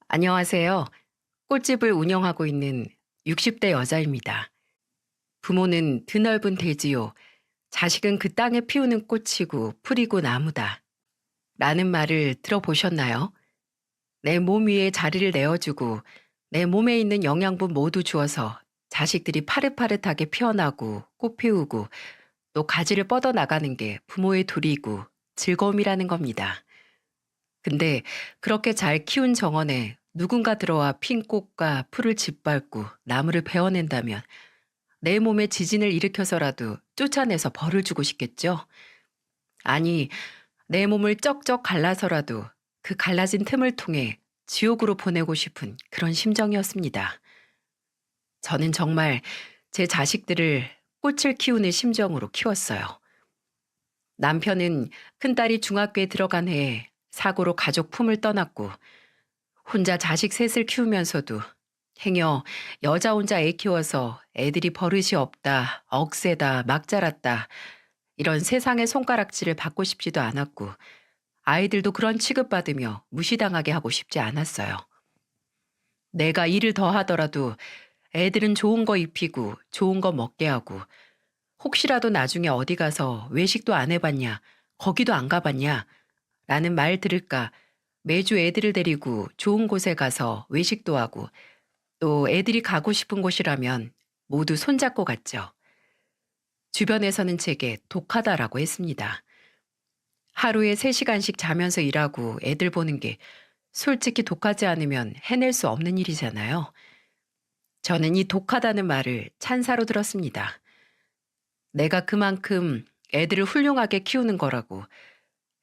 안녕하세요. 꽃집을 운영하고 있는 60대 여자입니다. 부모는 드넓은 대지요. 자식은 그 땅에 피우는 꽃이고 풀이고 나무다. 라는 말을 들어보셨나요? 내 몸 위에 자리를 내어주고 내 몸에 있는 영양분 모두 주어서 자식들이 파릇파릇하게 피어나고 꽃 피우고 또 가지를 뻗어 나가는 게 부모의 도리이고 즐거움이라는 겁니다. 근데 그렇게 잘 키운 정원에 누군가 들어와 핀 꽃과 풀을 짓밟고 나무를 베어낸다면 내 몸에 지진을 일으켜서라도 쫓아내서 벌을 주고 싶겠죠? 아니, 내 몸을 쩍쩍 갈라서라도 그 갈라진 틈을 통해 지옥으로 보내고 싶은 그런 심정이었습니다. 저는 정말 제 자식들을 꽃을 키우는 심정으로 키웠어요. 남편은 큰딸이 중학교에 들어간 해에 사고로 가족 품을 떠났고 혼자 자식 셋을 키우면서도 행여 여자 혼자 애 키워서 애들이 버릇이 없다, 억세다, 막 자랐다 이런 세상의 손가락질을 받고 싶지도 않았고 아이들도 그런 취급받으며 무시당하게 하고 싶지 않았어요. 내가 일을 더 하더라도 애들은 좋은 거 입히고 좋은 거 먹게 하고 혹시라도 나중에 어디 가서 외식도 안 해봤냐, 거기도 안 가봤냐 라는 말 들을까 매주 애들을 데리고 좋은 곳에 가서 외식도 하고 또 애들이 가고 싶은 곳이라면 모두 손잡고 갔죠. 주변에서는 제게 독하다라고 했습니다. 하루에 3시간씩 자면서 일하고 애들 보는 게 솔직히 독하지 않으면 해낼 수 없는 일이잖아요. 저는 이 독하다는 말을 찬사로 들었습니다. 내가 그만큼 애들을 훌륭하게 키우는 거라고,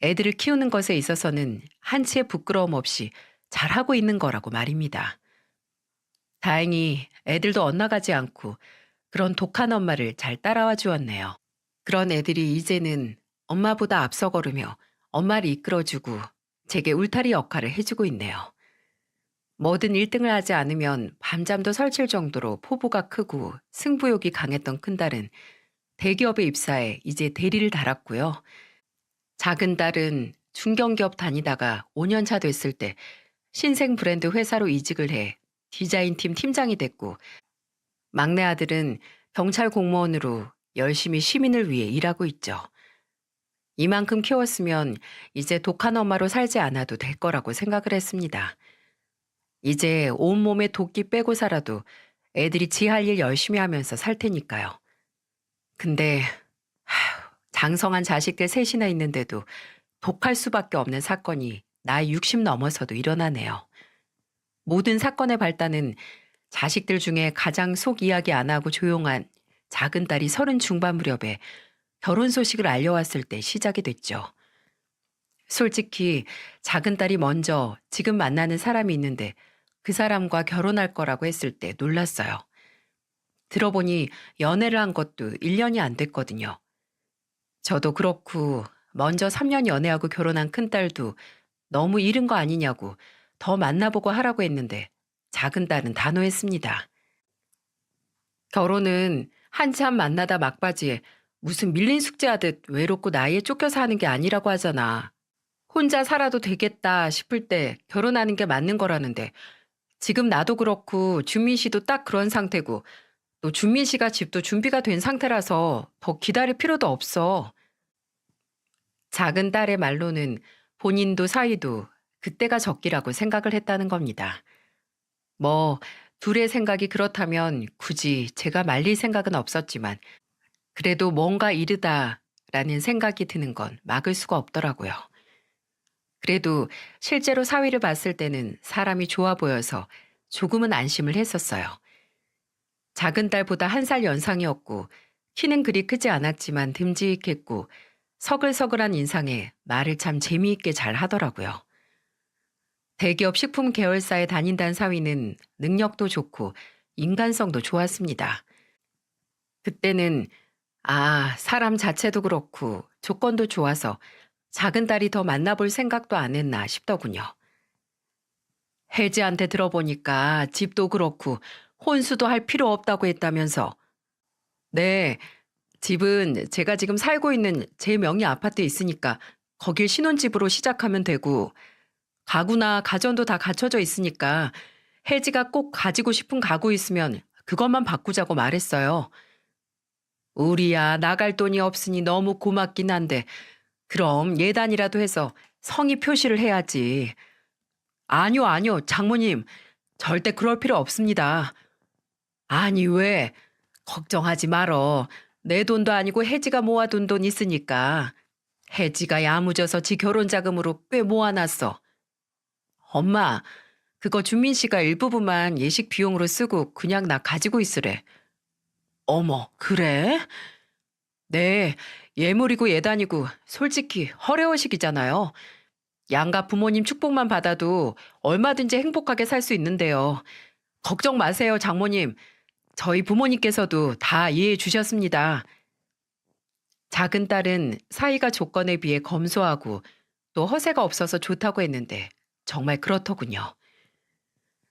애들을 키우는 것에 있어서는 한치의 부끄러움 없이 잘하고 있는 거라고 말입니다. 다행히 애들도 엇나가지 않고 그런 독한 엄마를 잘 따라와 주었네요. 그런 애들이 이제는 엄마보다 앞서 걸으며 엄마를 이끌어주고 제게 울타리 역할을 해주고 있네요. 뭐든 1등을 하지 않으면 밤잠도 설칠 정도로 포부가 크고 승부욕이 강했던 큰딸은 대기업에 입사해 이제 대리를 달았고요. 작은 딸은 중견기업 다니다가 5년 차 됐을 때 신생 브랜드 회사로 이직을 해 디자인팀 팀장이 됐고 막내 아들은 경찰 공무원으로 열심히 시민을 위해 일하고 있죠. 이만큼 키웠으면 이제 독한 엄마로 살지 않아도 될 거라고 생각을 했습니다. 이제 온몸에 도끼 빼고 살아도 애들이 지 할 일 열심히 하면서 살 테니까요. 근데 장성한 자식들 셋이나 있는데도 독할 수밖에 없는 사건이 나이 60 넘어서도 일어나네요. 모든 사건의 발단은 자식들 중에 가장 속 이야기 안 하고 조용한 작은 딸이 30 중반 무렵에 결혼 소식을 알려왔을 때 시작이 됐죠. 솔직히 작은 딸이 먼저 지금 만나는 사람이 있는데 그 사람과 결혼할 거라고 했을 때 놀랐어요. 들어보니 연애를 한 것도 1년이 안 됐거든요. 저도 그렇고 먼저 3년 연애하고 결혼한 큰딸도 너무 이른 거 아니냐고 더 만나보고 하라고 했는데 작은 딸은 단호했습니다. 결혼은 한참 만나다 막바지에 무슨 밀린 숙제하듯 외롭고 나이에 쫓겨서 하는 게 아니라고 하잖아. 혼자 살아도 되겠다 싶을 때 결혼하는 게 맞는 거라는데 지금 나도 그렇고 준민 씨도 딱 그런 상태고 또 준민 씨가 집도 준비가 된 상태라서 더 기다릴 필요도 없어. 작은 딸의 말로는 본인도 사위도 그때가 적기라고 생각을 했다는 겁니다. 뭐 둘의 생각이 그렇다면 굳이 제가 말릴 생각은 없었지만 그래도 뭔가 이르다라는 생각이 드는 건 막을 수가 없더라고요. 그래도 실제로 사위를 봤을 때는 사람이 좋아 보여서 조금은 안심을 했었어요. 작은 딸보다 1살 연상이었고 키는 그리 크지 않았지만 듬직했고 서글서글한 인상에 말을 참 재미있게 잘 하더라고요. 대기업 식품 계열사에 다닌다는 사위는 능력도 좋고 인간성도 좋았습니다. 그때는 사람 자체도 그렇고 조건도 좋아서 작은 딸이 더 만나볼 생각도 안 했나 싶더군요. 혜지한테 들어보니까 집도 그렇고 혼수도 할 필요 없다고 했다면서. 네, 집은 제가 지금 살고 있는 제 명의 아파트에 있으니까 거길 신혼집으로 시작하면 되고 가구나 가전도 다 갖춰져 있으니까 혜지가 꼭 가지고 싶은 가구 있으면 그것만 바꾸자고 말했어요. 우리야 나갈 돈이 없으니 너무 고맙긴 한데 그럼 예단이라도 해서 성의 표시를 해야지. 아니요, 아니요, 장모님. 절대 그럴 필요 없습니다. 아니, 왜? 걱정하지 말어. 내 돈도 아니고 혜지가 모아둔 돈 있으니까. 혜지가 야무져서 지 결혼 자금으로 꽤 모아놨어. 엄마, 그거 준민 씨가 일부분만 예식 비용으로 쓰고 그냥 나 가지고 있으래. 어머, 그래? 네, 예물이고 예단이고 솔직히 허례허식이잖아요. 양가 부모님 축복만 받아도 얼마든지 행복하게 살 수 있는데요. 걱정 마세요, 장모님. 저희 부모님께서도 다 이해해 주셨습니다. 작은 딸은 사이가 조건에 비해 검소하고 또 허세가 없어서 좋다고 했는데 정말 그렇더군요.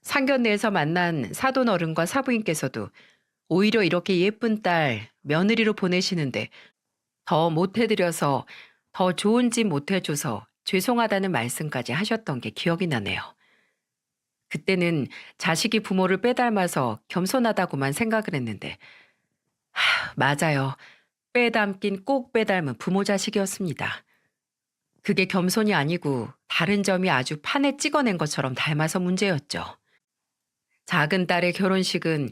상견례에서 만난 사돈 어른과 사부인께서도 오히려 이렇게 예쁜 딸 며느리로 보내시는데 더 못해드려서 더 좋은 집 못해줘서 죄송하다는 말씀까지 하셨던 게 기억이 나네요. 그때는 자식이 부모를 빼닮아서 겸손하다고만 생각을 했는데 맞아요. 빼닮긴 꼭 빼닮은 부모 자식이었습니다. 그게 겸손이 아니고 다른 점이 아주 판에 찍어낸 것처럼 닮아서 문제였죠. 작은 딸의 결혼식은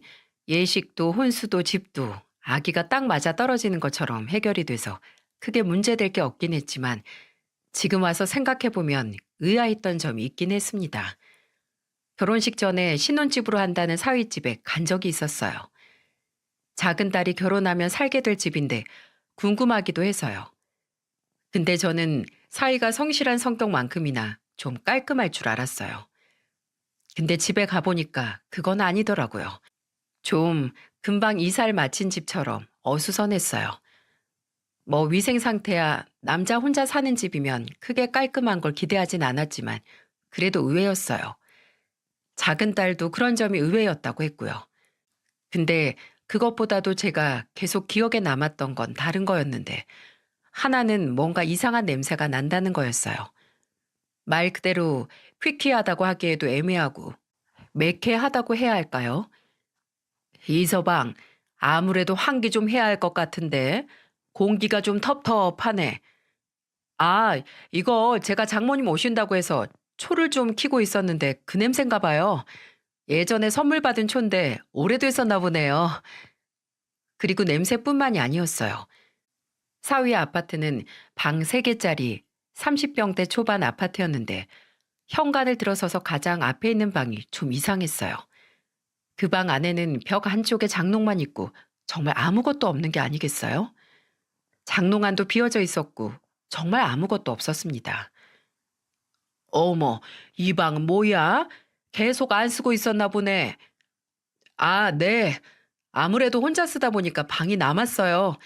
예식도 혼수도 집도 아기가 딱 맞아 떨어지는 것처럼 해결이 돼서 크게 문제될 게 없긴 했지만 지금 와서 생각해보면 의아했던 점이 있긴 했습니다. 결혼식 전에 신혼집으로 한다는 사위집에 간 적이 있었어요. 작은 딸이 결혼하면 살게 될 집인데 궁금하기도 해서요. 근데 저는 사위가 성실한 성격만큼이나 좀 깔끔할 줄 알았어요. 근데 집에 가보니까 그건 아니더라고요. 좀 금방 이사를 마친 집처럼 어수선했어요. 뭐 위생 상태야 남자 혼자 사는 집이면 크게 깔끔한 걸 기대하진 않았지만 그래도 의외였어요. 작은 딸도 그런 점이 의외였다고 했고요. 근데 그것보다도 제가 계속 기억에 남았던 건 다른 거였는데 하나는 뭔가 이상한 냄새가 난다는 거였어요. 말 그대로 퀴퀴하다고 하기에도 애매하고 매캐하다고 해야 할까요? 이서방, 아무래도 환기 좀 해야 할 것 같은데 공기가 좀 텁텁하네. 아, 이거 제가 장모님 오신다고 해서 초를 좀 켜고 있었는데 그 냄새인가 봐요. 예전에 선물 받은 초인데 오래됐었나 보네요. 그리고 냄새뿐만이 아니었어요. 사위 아파트는 방 3개짜리 30평대 초반 아파트였는데 현관을 들어서서 가장 앞에 있는 방이 좀 이상했어요. 그 방 안에는 벽 한쪽에 장롱만 있고 정말 아무것도 없는 게 아니겠어요? 장롱안도 비어져 있었고 정말 아무것도 없었습니다. 어머, 이 방은 뭐야? 계속 안 쓰고 있었나 보네. 아, 네. 아무래도 혼자 쓰다 보니까 방이 남았어요.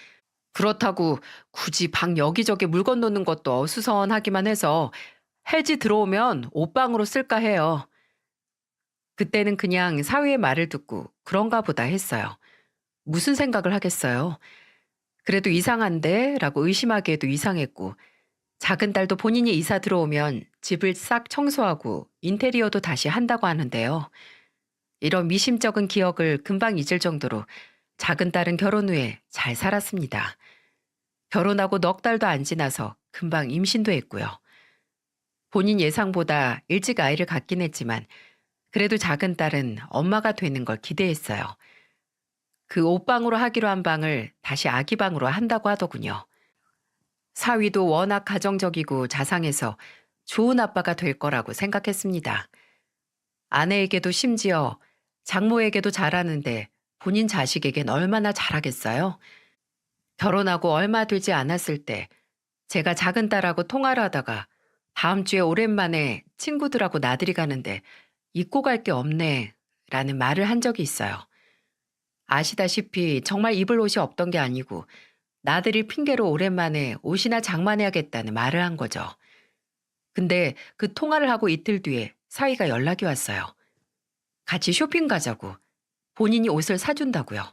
그렇다고 굳이 방 여기저기 물건 놓는 것도 어수선하기만 해서 혜지 들어오면 옷방으로 쓸까 해요. 그때는 그냥 사위의 말을 듣고 그런가 보다 했어요. 무슨 생각을 하겠어요. 그래도 이상한데? 라고 의심하기에도 이상했고 작은 딸도 본인이 이사 들어오면 집을 싹 청소하고 인테리어도 다시 한다고 하는데요. 이런 미심쩍은 기억을 금방 잊을 정도로 작은 딸은 결혼 후에 잘 살았습니다. 결혼하고 넉 달도 안 지나서 금방 임신도 했고요. 본인 예상보다 일찍 아이를 갖긴 했지만 그래도 작은 딸은 엄마가 되는 걸 기대했어요. 그 옷방으로 하기로 한 방을 다시 아기 방으로 한다고 하더군요. 사위도 워낙 가정적이고 자상해서 좋은 아빠가 될 거라고 생각했습니다. 아내에게도 심지어 장모에게도 잘하는데 본인 자식에겐 얼마나 잘하겠어요? 결혼하고 얼마 되지 않았을 때 제가 작은 딸하고 통화를 하다가 다음 주에 오랜만에 친구들하고 나들이 가는데 입고 갈 게 없네 라는 말을 한 적이 있어요. 아시다시피 정말 입을 옷이 없던 게 아니고 나들이 핑계로 오랜만에 옷이나 장만해야겠다는 말을 한 거죠. 근데 그 통화를 하고 이틀 뒤에 사위가 연락이 왔어요. 같이 쇼핑 가자고. 본인이 옷을 사준다고요.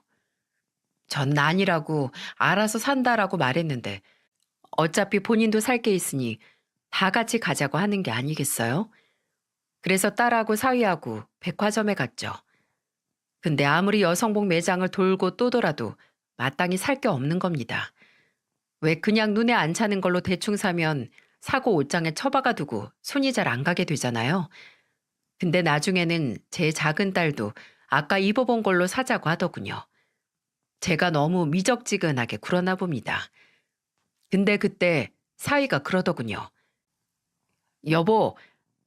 전 아니라고 알아서 산다라고 말했는데 어차피 본인도 살 게 있으니 다 같이 가자고 하는 게 아니겠어요? 그래서 딸하고 사위하고 백화점에 갔죠. 근데 아무리 여성복 매장을 돌고 또 돌아도 마땅히 살 게 없는 겁니다. 왜 그냥 눈에 안 차는 걸로 대충 사면 사고 옷장에 처박아 두고 손이 잘 안 가게 되잖아요. 근데 나중에는 제 작은 딸도 아까 입어본 걸로 사자고 하더군요. 제가 너무 미적지근하게 굴었나 봅니다. 근데 그때 사위가 그러더군요. 여보,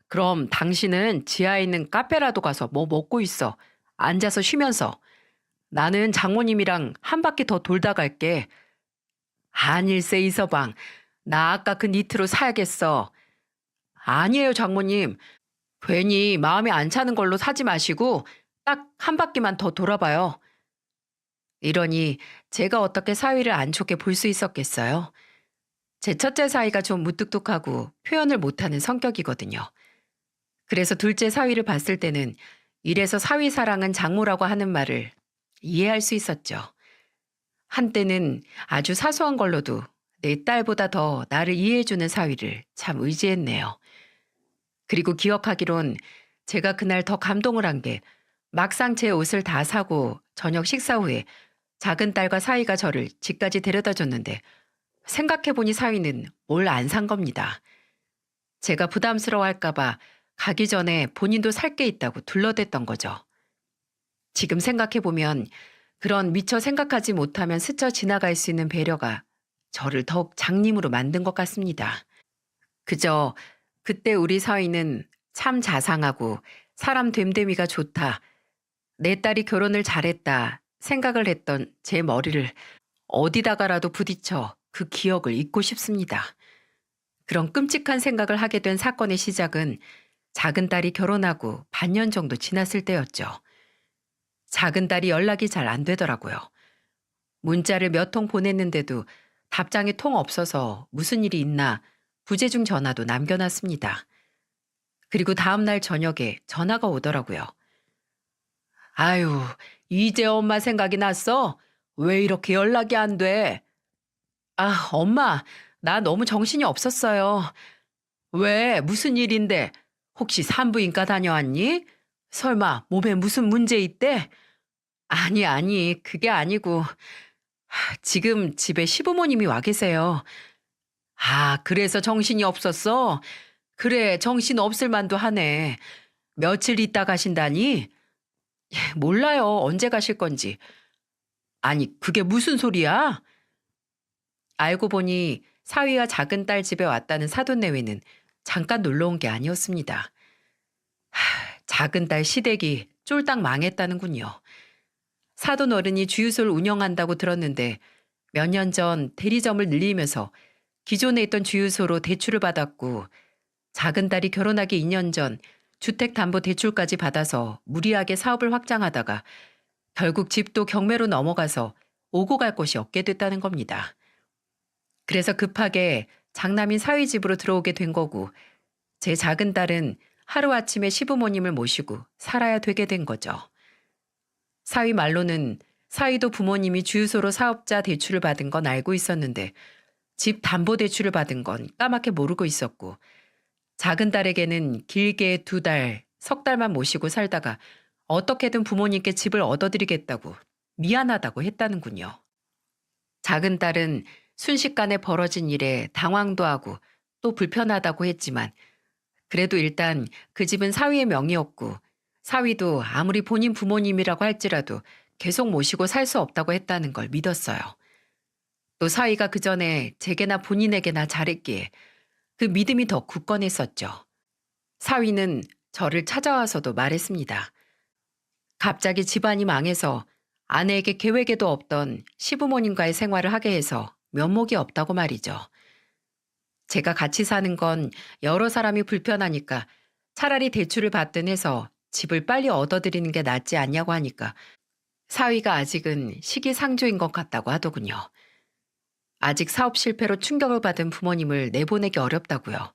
그럼 당신은 지하에 있는 카페라도 가서 뭐 먹고 있어. 앉아서 쉬면서. 나는 장모님이랑 한 바퀴 더 돌다 갈게. 아닐세 이서방. 나 아까 그 니트로 사야겠어. 아니에요, 장모님. 괜히 마음에 안 차는 걸로 사지 마시고 딱 한 바퀴만 더 돌아봐요. 이러니 제가 어떻게 사위를 안 좋게 볼 수 있었겠어요. 제 첫째 사위가 좀 무뚝뚝하고 표현을 못하는 성격이거든요. 그래서 둘째 사위를 봤을 때는 이래서 사위 사랑은 장모라고 하는 말을 이해할 수 있었죠. 한때는 아주 사소한 걸로도 내 딸보다 더 나를 이해해주는 사위를 참 의지했네요. 그리고 기억하기론 제가 그날 더 감동을 한 게 막상 제 옷을 다 사고 저녁 식사 후에 작은 딸과 사위가 저를 집까지 데려다 줬는데 생각해보니 사위는 뭘 안 산 겁니다. 제가 부담스러워할까봐 가기 전에 본인도 살 게 있다고 둘러댔던 거죠. 지금 생각해보면 그런 미처 생각하지 못하면 스쳐 지나갈 수 있는 배려가 저를 더욱 장님으로 만든 것 같습니다. 그저 그때 우리 사위는 참 자상하고 사람 됨됨이가 좋다. 내 딸이 결혼을 잘했다 생각을 했던 제 머리를 어디다가라도 부딪혀 그 기억을 잊고 싶습니다. 그런 끔찍한 생각을 하게 된 사건의 시작은 작은 딸이 결혼하고 반년 정도 지났을 때였죠. 작은 딸이 연락이 잘 안 되더라고요. 문자를 몇 통 보냈는데도 답장이 통 없어서 무슨 일이 있나 부재중 전화도 남겨놨습니다. 그리고 다음날 저녁에 전화가 오더라고요. 아유, 이제 엄마 생각이 났어? 왜 이렇게 연락이 안 돼? 아, 엄마, 나 너무 정신이 없었어요. 왜, 무슨 일인데? 혹시 산부인과 다녀왔니? 설마 몸에 무슨 문제 있대? 아니, 아니, 그게 아니고, 지금 집에 시부모님이 와 계세요. 아, 그래서 정신이 없었어? 그래, 정신 없을 만도 하네. 며칠 있다 가신다니? 몰라요, 언제 가실 건지. 아니, 그게 무슨 소리야? 알고 보니 사위와 작은 딸 집에 왔다는 사돈내외는 잠깐 놀러 온 게 아니었습니다. 작은 딸 시댁이 쫄딱 망했다는군요. 사돈 어른이 주유소를 운영한다고 들었는데 몇 년 전 대리점을 늘리면서 기존에 있던 주유소로 대출을 받았고 작은 딸이 결혼하기 2년 전 주택담보대출까지 받아서 무리하게 사업을 확장하다가 결국 집도 경매로 넘어가서 오고 갈 곳이 없게 됐다는 겁니다. 그래서 급하게 장남인 사위 집으로 들어오게 된 거고 제 작은 딸은 하루아침에 시부모님을 모시고 살아야 되게 된 거죠. 사위 말로는 사위도 부모님이 주유소로 사업자 대출을 받은 건 알고 있었는데 집 담보대출을 받은 건 까맣게 모르고 있었고 작은 딸에게는 길게 2달, 석 달만 모시고 살다가 어떻게든 부모님께 집을 얻어드리겠다고 미안하다고 했다는군요. 작은 딸은 순식간에 벌어진 일에 당황도 하고 또 불편하다고 했지만 그래도 일단 그 집은 사위의 명의였고 사위도 아무리 본인 부모님이라고 할지라도 계속 모시고 살 수 없다고 했다는 걸 믿었어요. 또 사위가 그 전에 제게나 본인에게나 잘했기에 그 믿음이 더 굳건했었죠. 사위는 저를 찾아와서도 말했습니다. 갑자기 집안이 망해서 아내에게 계획에도 없던 시부모님과의 생활을 하게 해서 면목이 없다고 말이죠. 제가 같이 사는 건 여러 사람이 불편하니까 차라리 대출을 받든 해서 집을 빨리 얻어드리는 게 낫지 않냐고 하니까 사위가 아직은 시기상조인 것 같다고 하더군요. 아직 사업 실패로 충격을 받은 부모님을 내보내기 어렵다고요.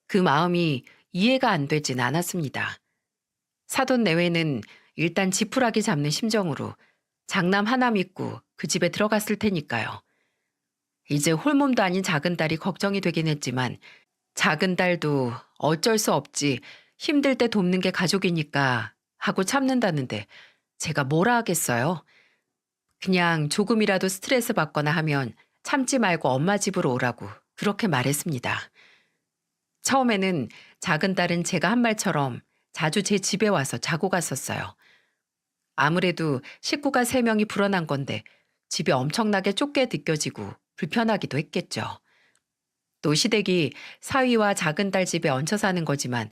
그 마음이 이해가 안 되진 않았습니다. 사돈 내외는 일단 지푸라기 잡는 심정으로 장남 하나 믿고 그 집에 들어갔을 테니까요. 이제 홀몸도 아닌 작은 딸이 걱정이 되긴 했지만 작은 딸도 어쩔 수 없지 힘들 때 돕는 게 가족이니까 하고 참는다는데 제가 뭐라 하겠어요? 그냥 조금이라도 스트레스 받거나 하면 참지 말고 엄마 집으로 오라고 그렇게 말했습니다. 처음에는 작은 딸은 제가 한 말처럼 자주 제 집에 와서 자고 갔었어요. 아무래도 식구가 3명이 불어난 건데 집이 엄청나게 좁게 느껴지고 불편하기도 했겠죠. 또 시댁이 사위와 작은 딸 집에 얹혀 사는 거지만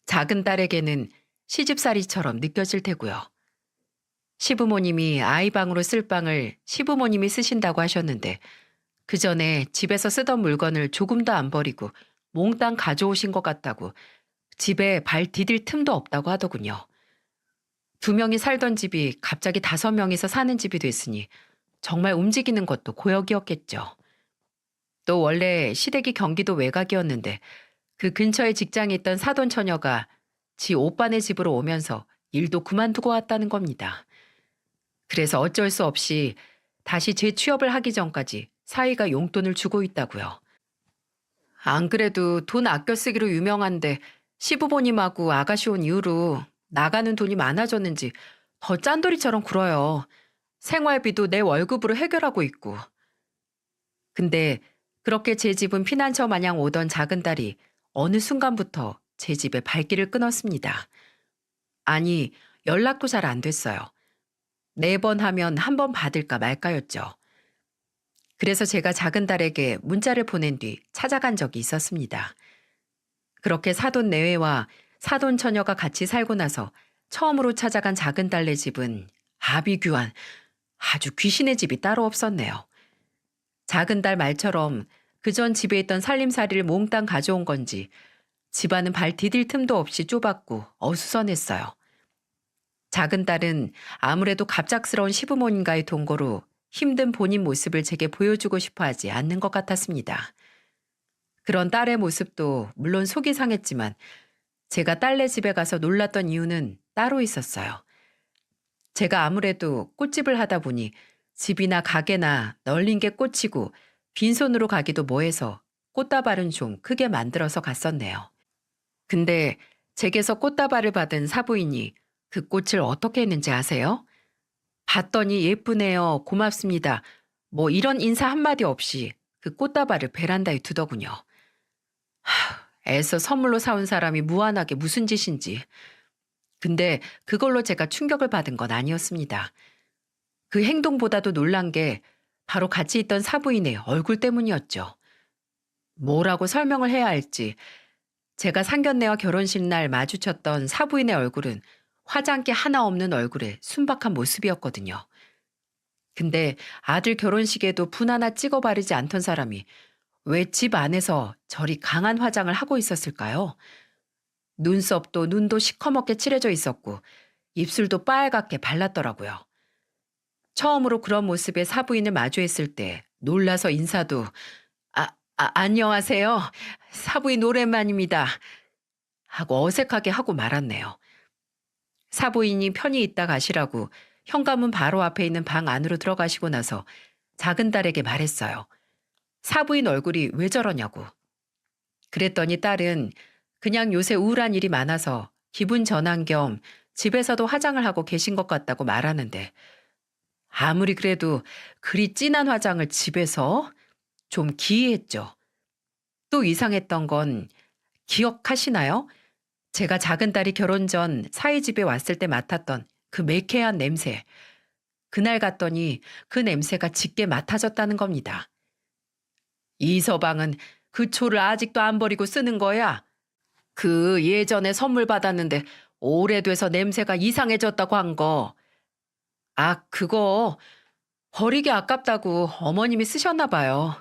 작은 딸에게는 시집살이처럼 느껴질 테고요. 시부모님이 아이 방으로 쓸 방을 시부모님이 쓰신다고 하셨는데 그 전에 집에서 쓰던 물건을 조금도 안 버리고 몽땅 가져오신 것 같다고 집에 발 디딜 틈도 없다고 하더군요. 2명이 살던 집이 갑자기 5명이서 사는 집이 됐으니 정말 움직이는 것도 고역이었겠죠. 또 원래 시댁이 경기도 외곽이었는데 그 근처에 직장에 있던 사돈 처녀가 지 오빠네 집으로 오면서 일도 그만두고 왔다는 겁니다. 그래서 어쩔 수 없이 다시 재취업을 하기 전까지 사위가 용돈을 주고 있다고요. 안 그래도 돈 아껴 쓰기로 유명한데 시부모님하고 아가씨 온 이후로 나가는 돈이 많아졌는지 더 짠돌이처럼 굴어요. 생활비도 내 월급으로 해결하고 있고. 근데 그렇게 제 집은 피난처 마냥 오던 작은 딸이 어느 순간부터 제 집에 발길을 끊었습니다. 아니, 연락도 잘 안 됐어요. 4번 하면 1번 받을까 말까였죠. 그래서 제가 작은 딸에게 문자를 보낸 뒤 찾아간 적이 있었습니다. 그렇게 사돈 내외와 사돈 처녀가 같이 살고 나서 처음으로 찾아간 작은 딸네 집은 아비규환, 아주 귀신의 집이 따로 없었네요. 작은 딸 말처럼 그전 집에 있던 살림살이를 몽땅 가져온 건지 집안은 발 디딜 틈도 없이 좁았고 어수선했어요. 작은 딸은 아무래도 갑작스러운 시부모님과의 동거로 힘든 본인 모습을 제게 보여주고 싶어 하지 않는 것 같았습니다. 그런 딸의 모습도 물론 속이 상했지만 제가 딸네 집에 가서 놀랐던 이유는 따로 있었어요. 제가 아무래도 꽃집을 하다 보니 집이나 가게나 널린 게 꽂히고 빈손으로 가기도 뭐해서 꽃다발은 좀 크게 만들어서 갔었네요. 근데 제게서 꽃다발을 받은 사부인이 그 꽃을 어떻게 했는지 아세요? 봤더니 예쁘네요. 고맙습니다. 뭐 이런 인사 한마디 없이 그 꽃다발을 베란다에 두더군요. 애써 선물로 사온 사람이 무안하게 무슨 짓인지. 근데 그걸로 제가 충격을 받은 건 아니었습니다. 그 행동보다도 놀란 게 바로 같이 있던 사부인의 얼굴 때문이었죠. 뭐라고 설명을 해야 할지. 제가 상견례와 결혼식 날 마주쳤던 사부인의 얼굴은 화장기 하나 없는 얼굴에 순박한 모습이었거든요. 근데 아들 결혼식에도 분 하나 찍어 바르지 않던 사람이 왜 집 안에서 저리 강한 화장을 하고 있었을까요? 눈썹도 눈도 시커멓게 칠해져 있었고 입술도 빨갛게 발랐더라고요. 처음으로 그런 모습의 사부인을 마주했을 때 놀라서 인사도 안녕하세요. 사부인 오랜만입니다. 하고 어색하게 하고 말았네요. 사부인이 편히 있다 가시라고 현관문 바로 앞에 있는 방 안으로 들어가시고 나서 작은 딸에게 말했어요. 사부인 얼굴이 왜 저러냐고. 그랬더니 딸은 그냥 요새 우울한 일이 많아서 기분 전환 겸 집에서도 화장을 하고 계신 것 같다고 말하는데 아무리 그래도 그리 진한 화장을 집에서 좀 기이했죠. 또 이상했던 건 기억하시나요? 제가 작은 딸이 결혼 전 사위 집에 왔을 때 맡았던 그 매캐한 냄새. 그날 갔더니 그 냄새가 짙게 맡아졌다는 겁니다. 이 서방은 그 초를 아직도 안 버리고 쓰는 거야. 그 예전에 선물 받았는데 오래돼서 냄새가 이상해졌다고 한 거. 그거 버리기 아깝다고 어머님이 쓰셨나 봐요.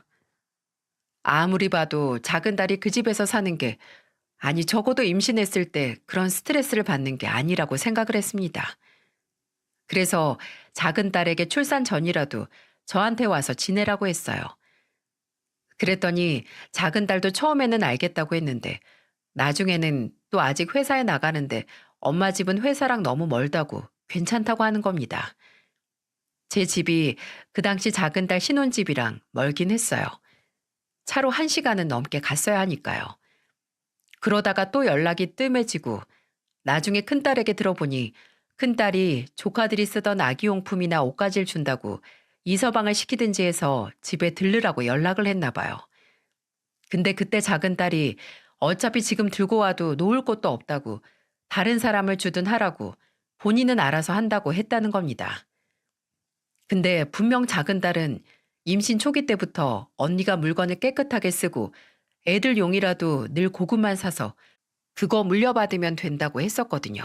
아무리 봐도 작은 딸이 그 집에서 사는 게 아니 적어도 임신했을 때 그런 스트레스를 받는 게 아니라고 생각을 했습니다. 그래서 작은 딸에게 출산 전이라도 저한테 와서 지내라고 했어요. 그랬더니 작은 딸도 처음에는 알겠다고 했는데 나중에는 또 아직 회사에 나가는데 엄마 집은 회사랑 너무 멀다고 괜찮다고 하는 겁니다. 제 집이 그 당시 작은 딸 신혼집이랑 멀긴 했어요. 차로 1시간은 넘게 갔어야 하니까요. 그러다가 또 연락이 뜸해지고 나중에 큰딸에게 들어보니 큰딸이 조카들이 쓰던 아기용품이나 옷가지를 준다고 이서방을 시키든지 해서 집에 들르라고 연락을 했나 봐요. 근데 그때 작은 딸이 어차피 지금 들고 와도 놓을 곳도 없다고 다른 사람을 주든 하라고 본인은 알아서 한다고 했다는 겁니다. 근데 분명 작은 딸은 임신 초기 때부터 언니가 물건을 깨끗하게 쓰고 애들 용이라도 늘 고급만 사서 그거 물려받으면 된다고 했었거든요.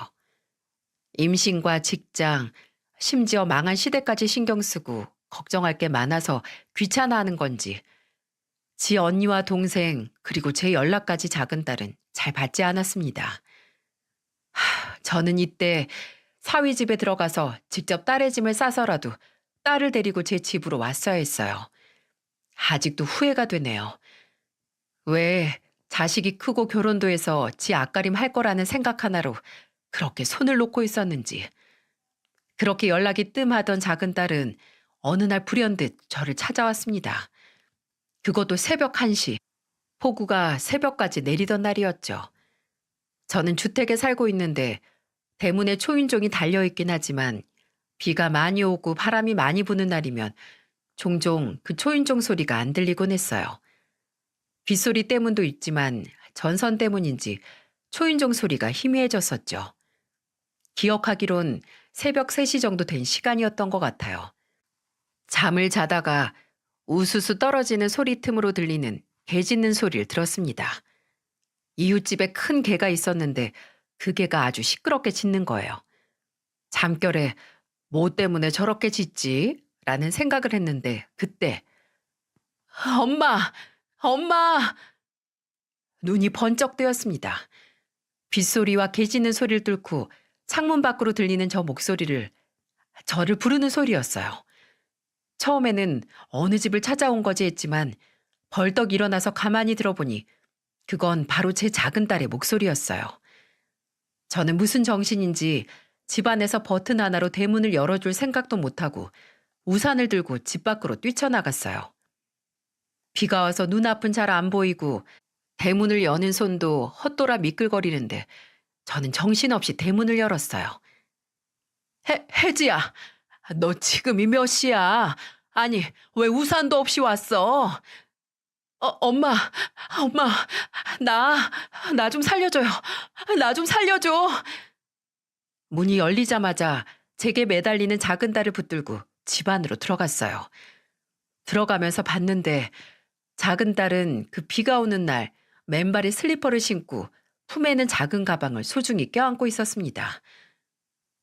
임신과 직장, 심지어 망한 시대까지 신경 쓰고 걱정할 게 많아서 귀찮아하는 건지 지 언니와 동생 그리고 제 연락까지 작은 딸은 잘 받지 않았습니다. 저는 이때 사위 집에 들어가서 직접 딸의 짐을 싸서라도 딸을 데리고 제 집으로 왔어야 했어요. 아직도 후회가 되네요. 왜 자식이 크고 결혼도 해서 지 앞가림 할 거라는 생각 하나로 그렇게 손을 놓고 있었는지. 그렇게 연락이 뜸하던 작은 딸은 어느 날 불현듯 저를 찾아왔습니다. 그것도 새벽 1시. 폭우가 새벽까지 내리던 날이었죠. 저는 주택에 살고 있는데 대문에 초인종이 달려있긴 하지만 비가 많이 오고 바람이 많이 부는 날이면 종종 그 초인종 소리가 안 들리곤 했어요. 빗소리 때문도 있지만 전선 때문인지 초인종 소리가 희미해졌었죠. 기억하기론 새벽 3시 정도 된 시간이었던 것 같아요. 잠을 자다가 우수수 떨어지는 소리 틈으로 들리는 개 짖는 소리를 들었습니다. 이웃집에 큰 개가 있었는데 그 개가 아주 시끄럽게 짖는 거예요. 잠결에 뭐 때문에 저렇게 짖지? 라는 생각을 했는데 그때 엄마! 엄마! 눈이 번쩍 뜨였습니다. 빗소리와 개 짖는 소리를 뚫고 창문 밖으로 들리는 저 목소리를 저를 부르는 소리였어요. 처음에는 어느 집을 찾아온 거지 했지만 벌떡 일어나서 가만히 들어보니 그건 바로 제 작은 딸의 목소리였어요. 저는 무슨 정신인지 집안에서 버튼 하나로 대문을 열어줄 생각도 못하고 우산을 들고 집 밖으로 뛰쳐나갔어요. 비가 와서 눈앞은 잘 안 보이고 대문을 여는 손도 헛돌아 미끌거리는데 저는 정신없이 대문을 열었어요. 혜지야, 너 지금이 몇 시야? 아니, 왜 우산도 없이 왔어? 엄마, 엄마, 나 좀 살려줘요. 나 좀 살려줘. 문이 열리자마자 제게 매달리는 작은 딸을 붙들고 집 안으로 들어갔어요. 들어가면서 봤는데 작은 딸은 그 비가 오는 날 맨발에 슬리퍼를 신고 품에는 작은 가방을 소중히 껴안고 있었습니다.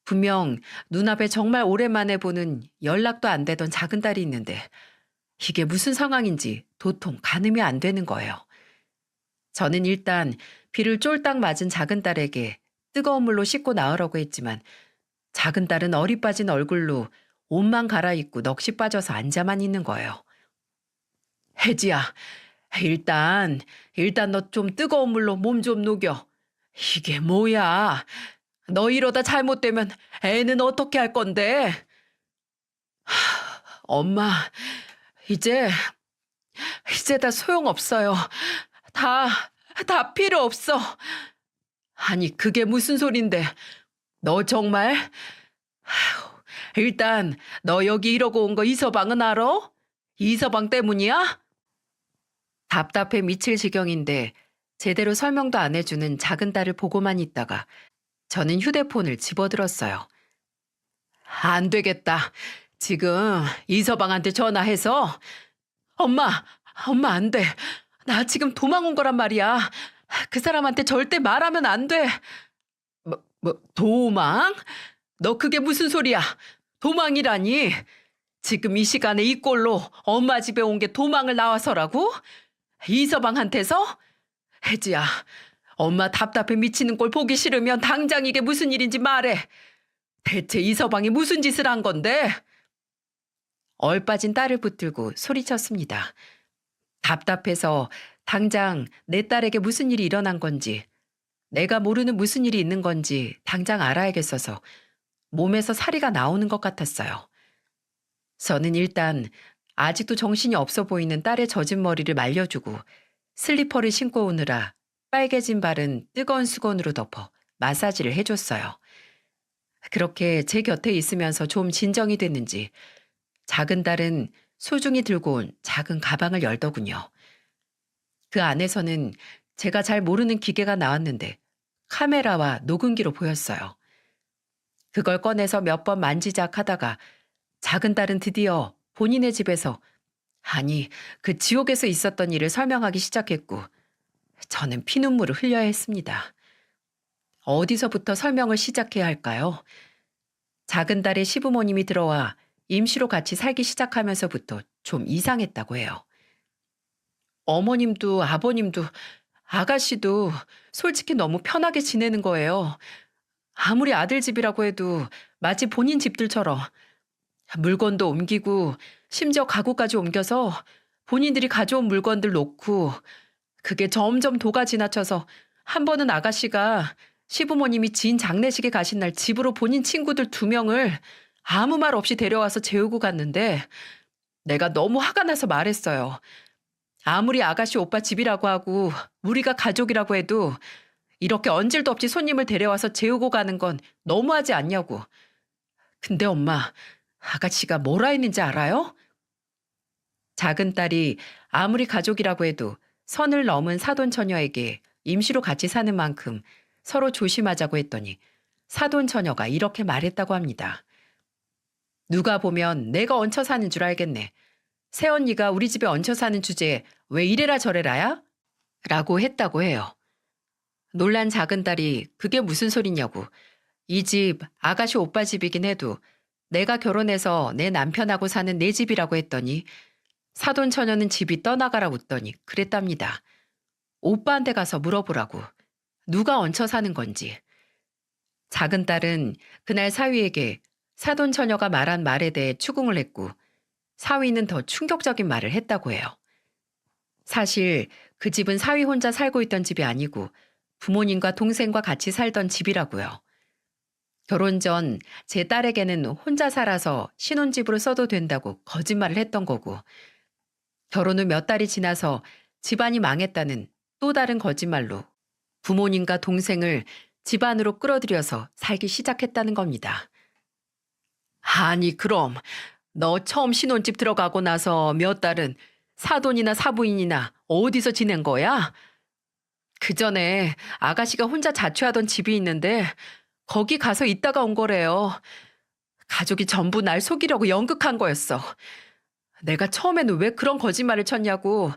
분명 눈앞에 정말 오랜만에 보는 연락도 안 되던 작은 딸이 있는데 이게 무슨 상황인지 도통 가늠이 안 되는 거예요. 저는 일단 비를 쫄딱 맞은 작은 딸에게 뜨거운 물로 씻고 나으라고 했지만 작은 딸은 어리 빠진 얼굴로 옷만 갈아입고 넋이 빠져서 앉아만 있는 거예요. 혜지야, 일단 너 좀 뜨거운 물로 몸 좀 녹여. 이게 뭐야? 너 이러다 잘못되면 애는 어떻게 할 건데? 엄마, 이제 다 소용없어요. 다 필요 없어. 아니, 그게 무슨 소린데. 너 정말? 일단 너 여기 이러고 온 거 이서방은 알아? 이서방 때문이야? 답답해 미칠 지경인데 제대로 설명도 안 해주는 작은 딸을 보고만 있다가 저는 휴대폰을 집어들었어요. 안 되겠다. 지금 이서방한테 전화해서 엄마 안 돼. 나 지금 도망 온 거란 말이야. 그 사람한테 절대 말하면 안 돼. 도망? 너 그게 무슨 소리야? 도망이라니? 지금 이 시간에 이 꼴로 엄마 집에 온 게 도망을 나와서라고? 이서방한테서? 혜지야, 엄마 답답해 미치는 꼴 보기 싫으면 당장 이게 무슨 일인지 말해. 대체 이서방이 무슨 짓을 한 건데? 얼빠진 딸을 붙들고 소리쳤습니다. 답답해서 당장 내 딸에게 무슨 일이 일어난 건지, 내가 모르는 무슨 일이 있는 건지 당장 알아야겠어서 몸에서 사리가 나오는 것 같았어요. 저는 일단 아직도 정신이 없어 보이는 딸의 젖은 머리를 말려주고 슬리퍼를 신고 오느라 빨개진 발은 뜨거운 수건으로 덮어 마사지를 해줬어요. 그렇게 제 곁에 있으면서 좀 진정이 됐는지 작은 딸은 소중히 들고 온 작은 가방을 열더군요. 그 안에서는 제가 잘 모르는 기계가 나왔는데 카메라와 녹음기로 보였어요. 그걸 꺼내서 몇 번 만지작 하다가 작은 딸은 드디어 본인의 집에서, 아니, 그 지옥에서 있었던 일을 설명하기 시작했고 저는 피눈물을 흘려야 했습니다. 어디서부터 설명을 시작해야 할까요? 작은 딸의 시부모님이 들어와 임시로 같이 살기 시작하면서부터 좀 이상했다고 해요. 어머님도 아버님도 아가씨도 솔직히 너무 편하게 지내는 거예요. 아무리 아들 집이라고 해도 마치 본인 집들처럼 물건도 옮기고 심지어 가구까지 옮겨서 본인들이 가져온 물건들 놓고, 그게 점점 도가 지나쳐서 한 번은 아가씨가 시부모님이 지인 장례식에 가신 날 집으로 본인 친구들 2명을 아무 말 없이 데려와서 재우고 갔는데 내가 너무 화가 나서 말했어요. 아무리 아가씨 오빠 집이라고 하고 우리가 가족이라고 해도 이렇게 언질도 없이 손님을 데려와서 재우고 가는 건 너무하지 않냐고. 근데 엄마, 아가씨가 뭐라 했는지 알아요? 작은 딸이 아무리 가족이라고 해도 선을 넘은 사돈 처녀에게 임시로 같이 사는 만큼 서로 조심하자고 했더니 사돈 처녀가 이렇게 말했다고 합니다. 누가 보면 내가 얹혀 사는 줄 알겠네. 새언니가 우리 집에 얹혀 사는 주제에 왜 이래라 저래라야? 라고 했다고 해요. 놀란 작은 딸이 그게 무슨 소리냐고. 이 집 아가씨 오빠 집이긴 해도 내가 결혼해서 내 남편하고 사는 내 집이라고 했더니 사돈 처녀는 집이 떠나가라 웃더니 그랬답니다. 오빠한테 가서 물어보라고. 누가 얹혀 사는 건지. 작은 딸은 그날 사위에게 사돈 처녀가 말한 말에 대해 추궁을 했고 사위는 더 충격적인 말을 했다고 해요. 사실 그 집은 사위 혼자 살고 있던 집이 아니고 부모님과 동생과 같이 살던 집이라고요. 결혼 전 제 딸에게는 혼자 살아서 신혼집으로 써도 된다고 거짓말을 했던 거고, 결혼 후 몇 달이 지나서 집안이 망했다는 또 다른 거짓말로 부모님과 동생을 집안으로 끌어들여서 살기 시작했다는 겁니다. 아니 그럼 너 처음 신혼집 들어가고 나서 몇 달은 사돈이나 사부인이나 어디서 지낸 거야? 그 전에 아가씨가 혼자 자취하던 집이 있는데 거기 가서 있다가 온 거래요. 가족이 전부 날 속이려고 연극한 거였어. 내가 처음에는 왜 그런 거짓말을 쳤냐고,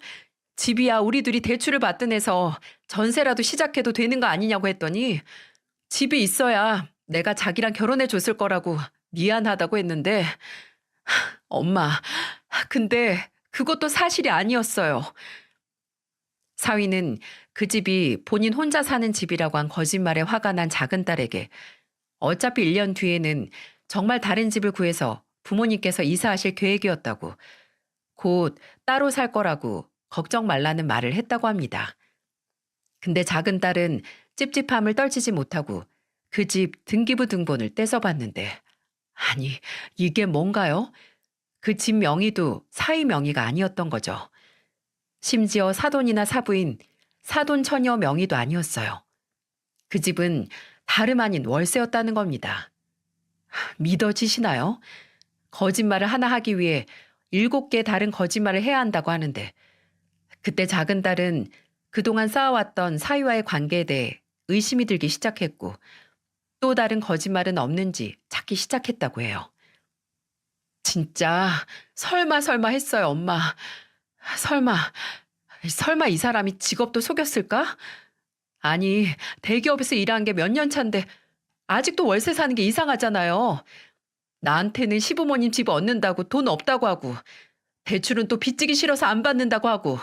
집이야 우리 둘이 대출을 받든 해서 전세라도 시작해도 되는 거 아니냐고 했더니 집이 있어야 내가 자기랑 결혼해 줬을 거라고 미안하다고 했는데, 엄마, 근데 그것도 사실이 아니었어요. 사위는 그 집이 본인 혼자 사는 집이라고 한 거짓말에 화가 난 작은 딸에게 어차피 1년 뒤에는 정말 다른 집을 구해서 부모님께서 이사하실 계획이었다고, 곧 따로 살 거라고 걱정 말라는 말을 했다고 합니다. 근데 작은 딸은 찝찝함을 떨치지 못하고 그 집 등기부 등본을 떼서봤는데, 아니 이게 뭔가요? 그 집 명의도 사위 명의가 아니었던 거죠. 심지어 사돈이나 사부인 사돈 처녀 명의도 아니었어요. 그 집은 다름 아닌 월세였다는 겁니다. 믿어지시나요? 거짓말을 하나 하기 위해 7개 다른 거짓말을 해야 한다고 하는데, 그때 작은 딸은 그동안 쌓아왔던 사위와의 관계에 대해 의심이 들기 시작했고 또 다른 거짓말은 없는지 찾기 시작했다고 해요. 진짜 설마 했어요, 엄마. 설마 이 사람이 직업도 속였을까? 아니, 대기업에서 일한 게 몇 년 차인데 아직도 월세 사는 게 이상하잖아요. 나한테는 시부모님 집 얻는다고 돈 없다고 하고 대출은 또 빚지기 싫어서 안 받는다고 하고.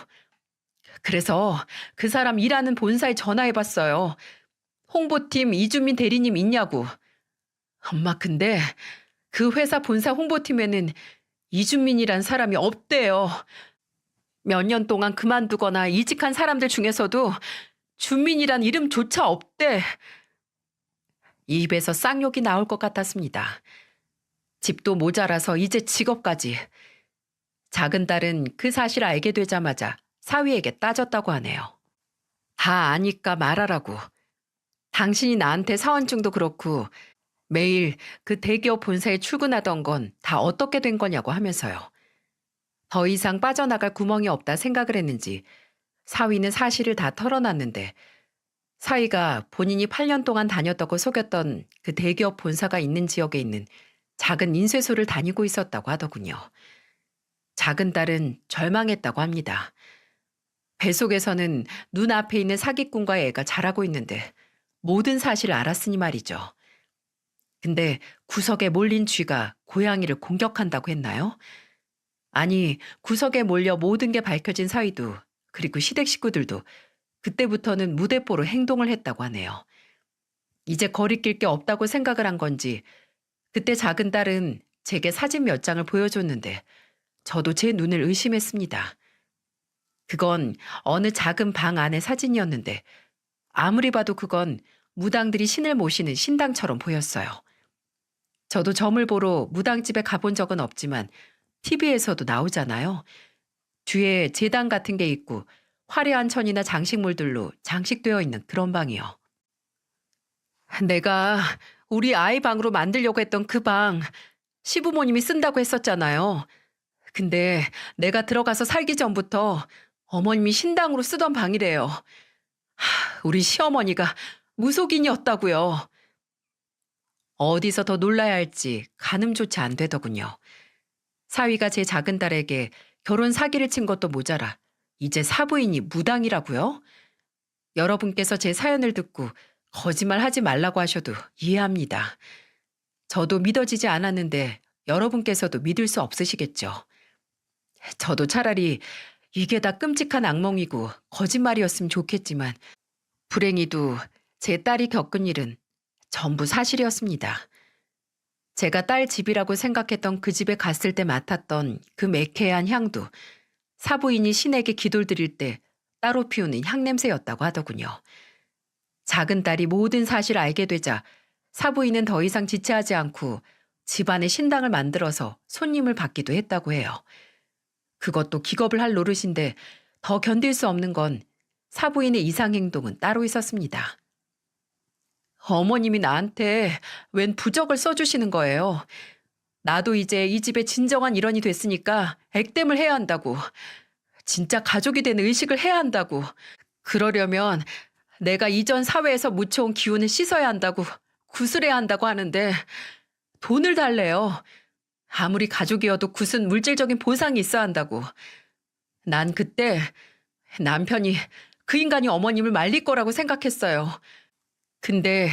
그래서 그 사람 일하는 본사에 전화해봤어요. 홍보팀 이주민 대리님 있냐고. 엄마, 근데 그 회사 본사 홍보팀에는 이주민이란 사람이 없대요. 몇 년 동안 그만두거나 이직한 사람들 중에서도 주민이란 이름조차 없대. 입에서 쌍욕이 나올 것 같았습니다. 집도 모자라서 이제 직업까지. 작은 딸은 그 사실을 알게 되자마자 사위에게 따졌다고 하네요. 다 아니까 말하라고. 당신이 나한테 사원증도 그렇고 매일 그 대기업 본사에 출근하던 건 다 어떻게 된 거냐고 하면서요. 더 이상 빠져나갈 구멍이 없다 생각을 했는지 사위는 사실을 다 털어놨는데 사위가 본인이 8년 동안 다녔다고 속였던 그 대기업 본사가 있는 지역에 있는 작은 인쇄소를 다니고 있었다고 하더군요. 작은 딸은 절망했다고 합니다. 뱃속에서는 눈앞에 있는 사기꾼과의 애가 자라고 있는데 모든 사실을 알았으니 말이죠. 근데 구석에 몰린 쥐가 고양이를 공격한다고 했나요? 아니, 구석에 몰려 모든 게 밝혀진 사위도 그리고 시댁 식구들도 그때부터는 무대뽀로 행동을 했다고 하네요. 이제 거리낄 게 없다고 생각을 한 건지 그때 작은 딸은 제게 사진 몇 장을 보여줬는데 저도 제 눈을 의심했습니다. 그건 어느 작은 방 안의 사진이었는데 아무리 봐도 그건 무당들이 신을 모시는 신당처럼 보였어요. 저도 점을 보러 무당집에 가본 적은 없지만 TV에서도 나오잖아요. 뒤에 제단 같은 게 있고 화려한 천이나 장식물들로 장식되어 있는 그런 방이요. 내가 우리 아이 방으로 만들려고 했던 그 방 시부모님이 쓴다고 했었잖아요. 근데 내가 들어가서 살기 전부터 어머님이 신당으로 쓰던 방이래요. 우리 시어머니가 무속인이었다고요. 어디서 더 놀라야 할지 가늠조차 안 되더군요. 사위가 제 작은 딸에게 결혼 사기를 친 것도 모자라 이제 사부인이 무당이라고요? 여러분께서 제 사연을 듣고 거짓말하지 말라고 하셔도 이해합니다. 저도 믿어지지 않았는데 여러분께서도 믿을 수 없으시겠죠. 저도 차라리 이게 다 끔찍한 악몽이고 거짓말이었으면 좋겠지만 불행히도 제 딸이 겪은 일은 전부 사실이었습니다. 제가 딸 집이라고 생각했던 그 집에 갔을 때 맡았던 그 매캐한 향도 사부인이 신에게 기도를 드릴 때 따로 피우는 향냄새였다고 하더군요. 작은 딸이 모든 사실을 알게 되자 사부인은 더 이상 지체하지 않고 집안에 신당을 만들어서 손님을 받기도 했다고 해요. 그것도 기겁을 할 노릇인데 더 견딜 수 없는 건 사부인의 이상 행동은 따로 있었습니다. 어머님이 나한테 웬 부적을 써주시는 거예요. 나도 이제 이 집의 진정한 일원이 됐으니까 액땜을 해야 한다고. 진짜 가족이 된 의식을 해야 한다고. 그러려면 내가 이전 사회에서 묻혀온 기운을 씻어야 한다고, 구슬해야 한다고 하는데 돈을 달래요. 아무리 가족이어도 굳은 물질적인 보상이 있어야 한다고. 난 그때 남편이 그 인간이 어머님을 말릴 거라고 생각했어요. 근데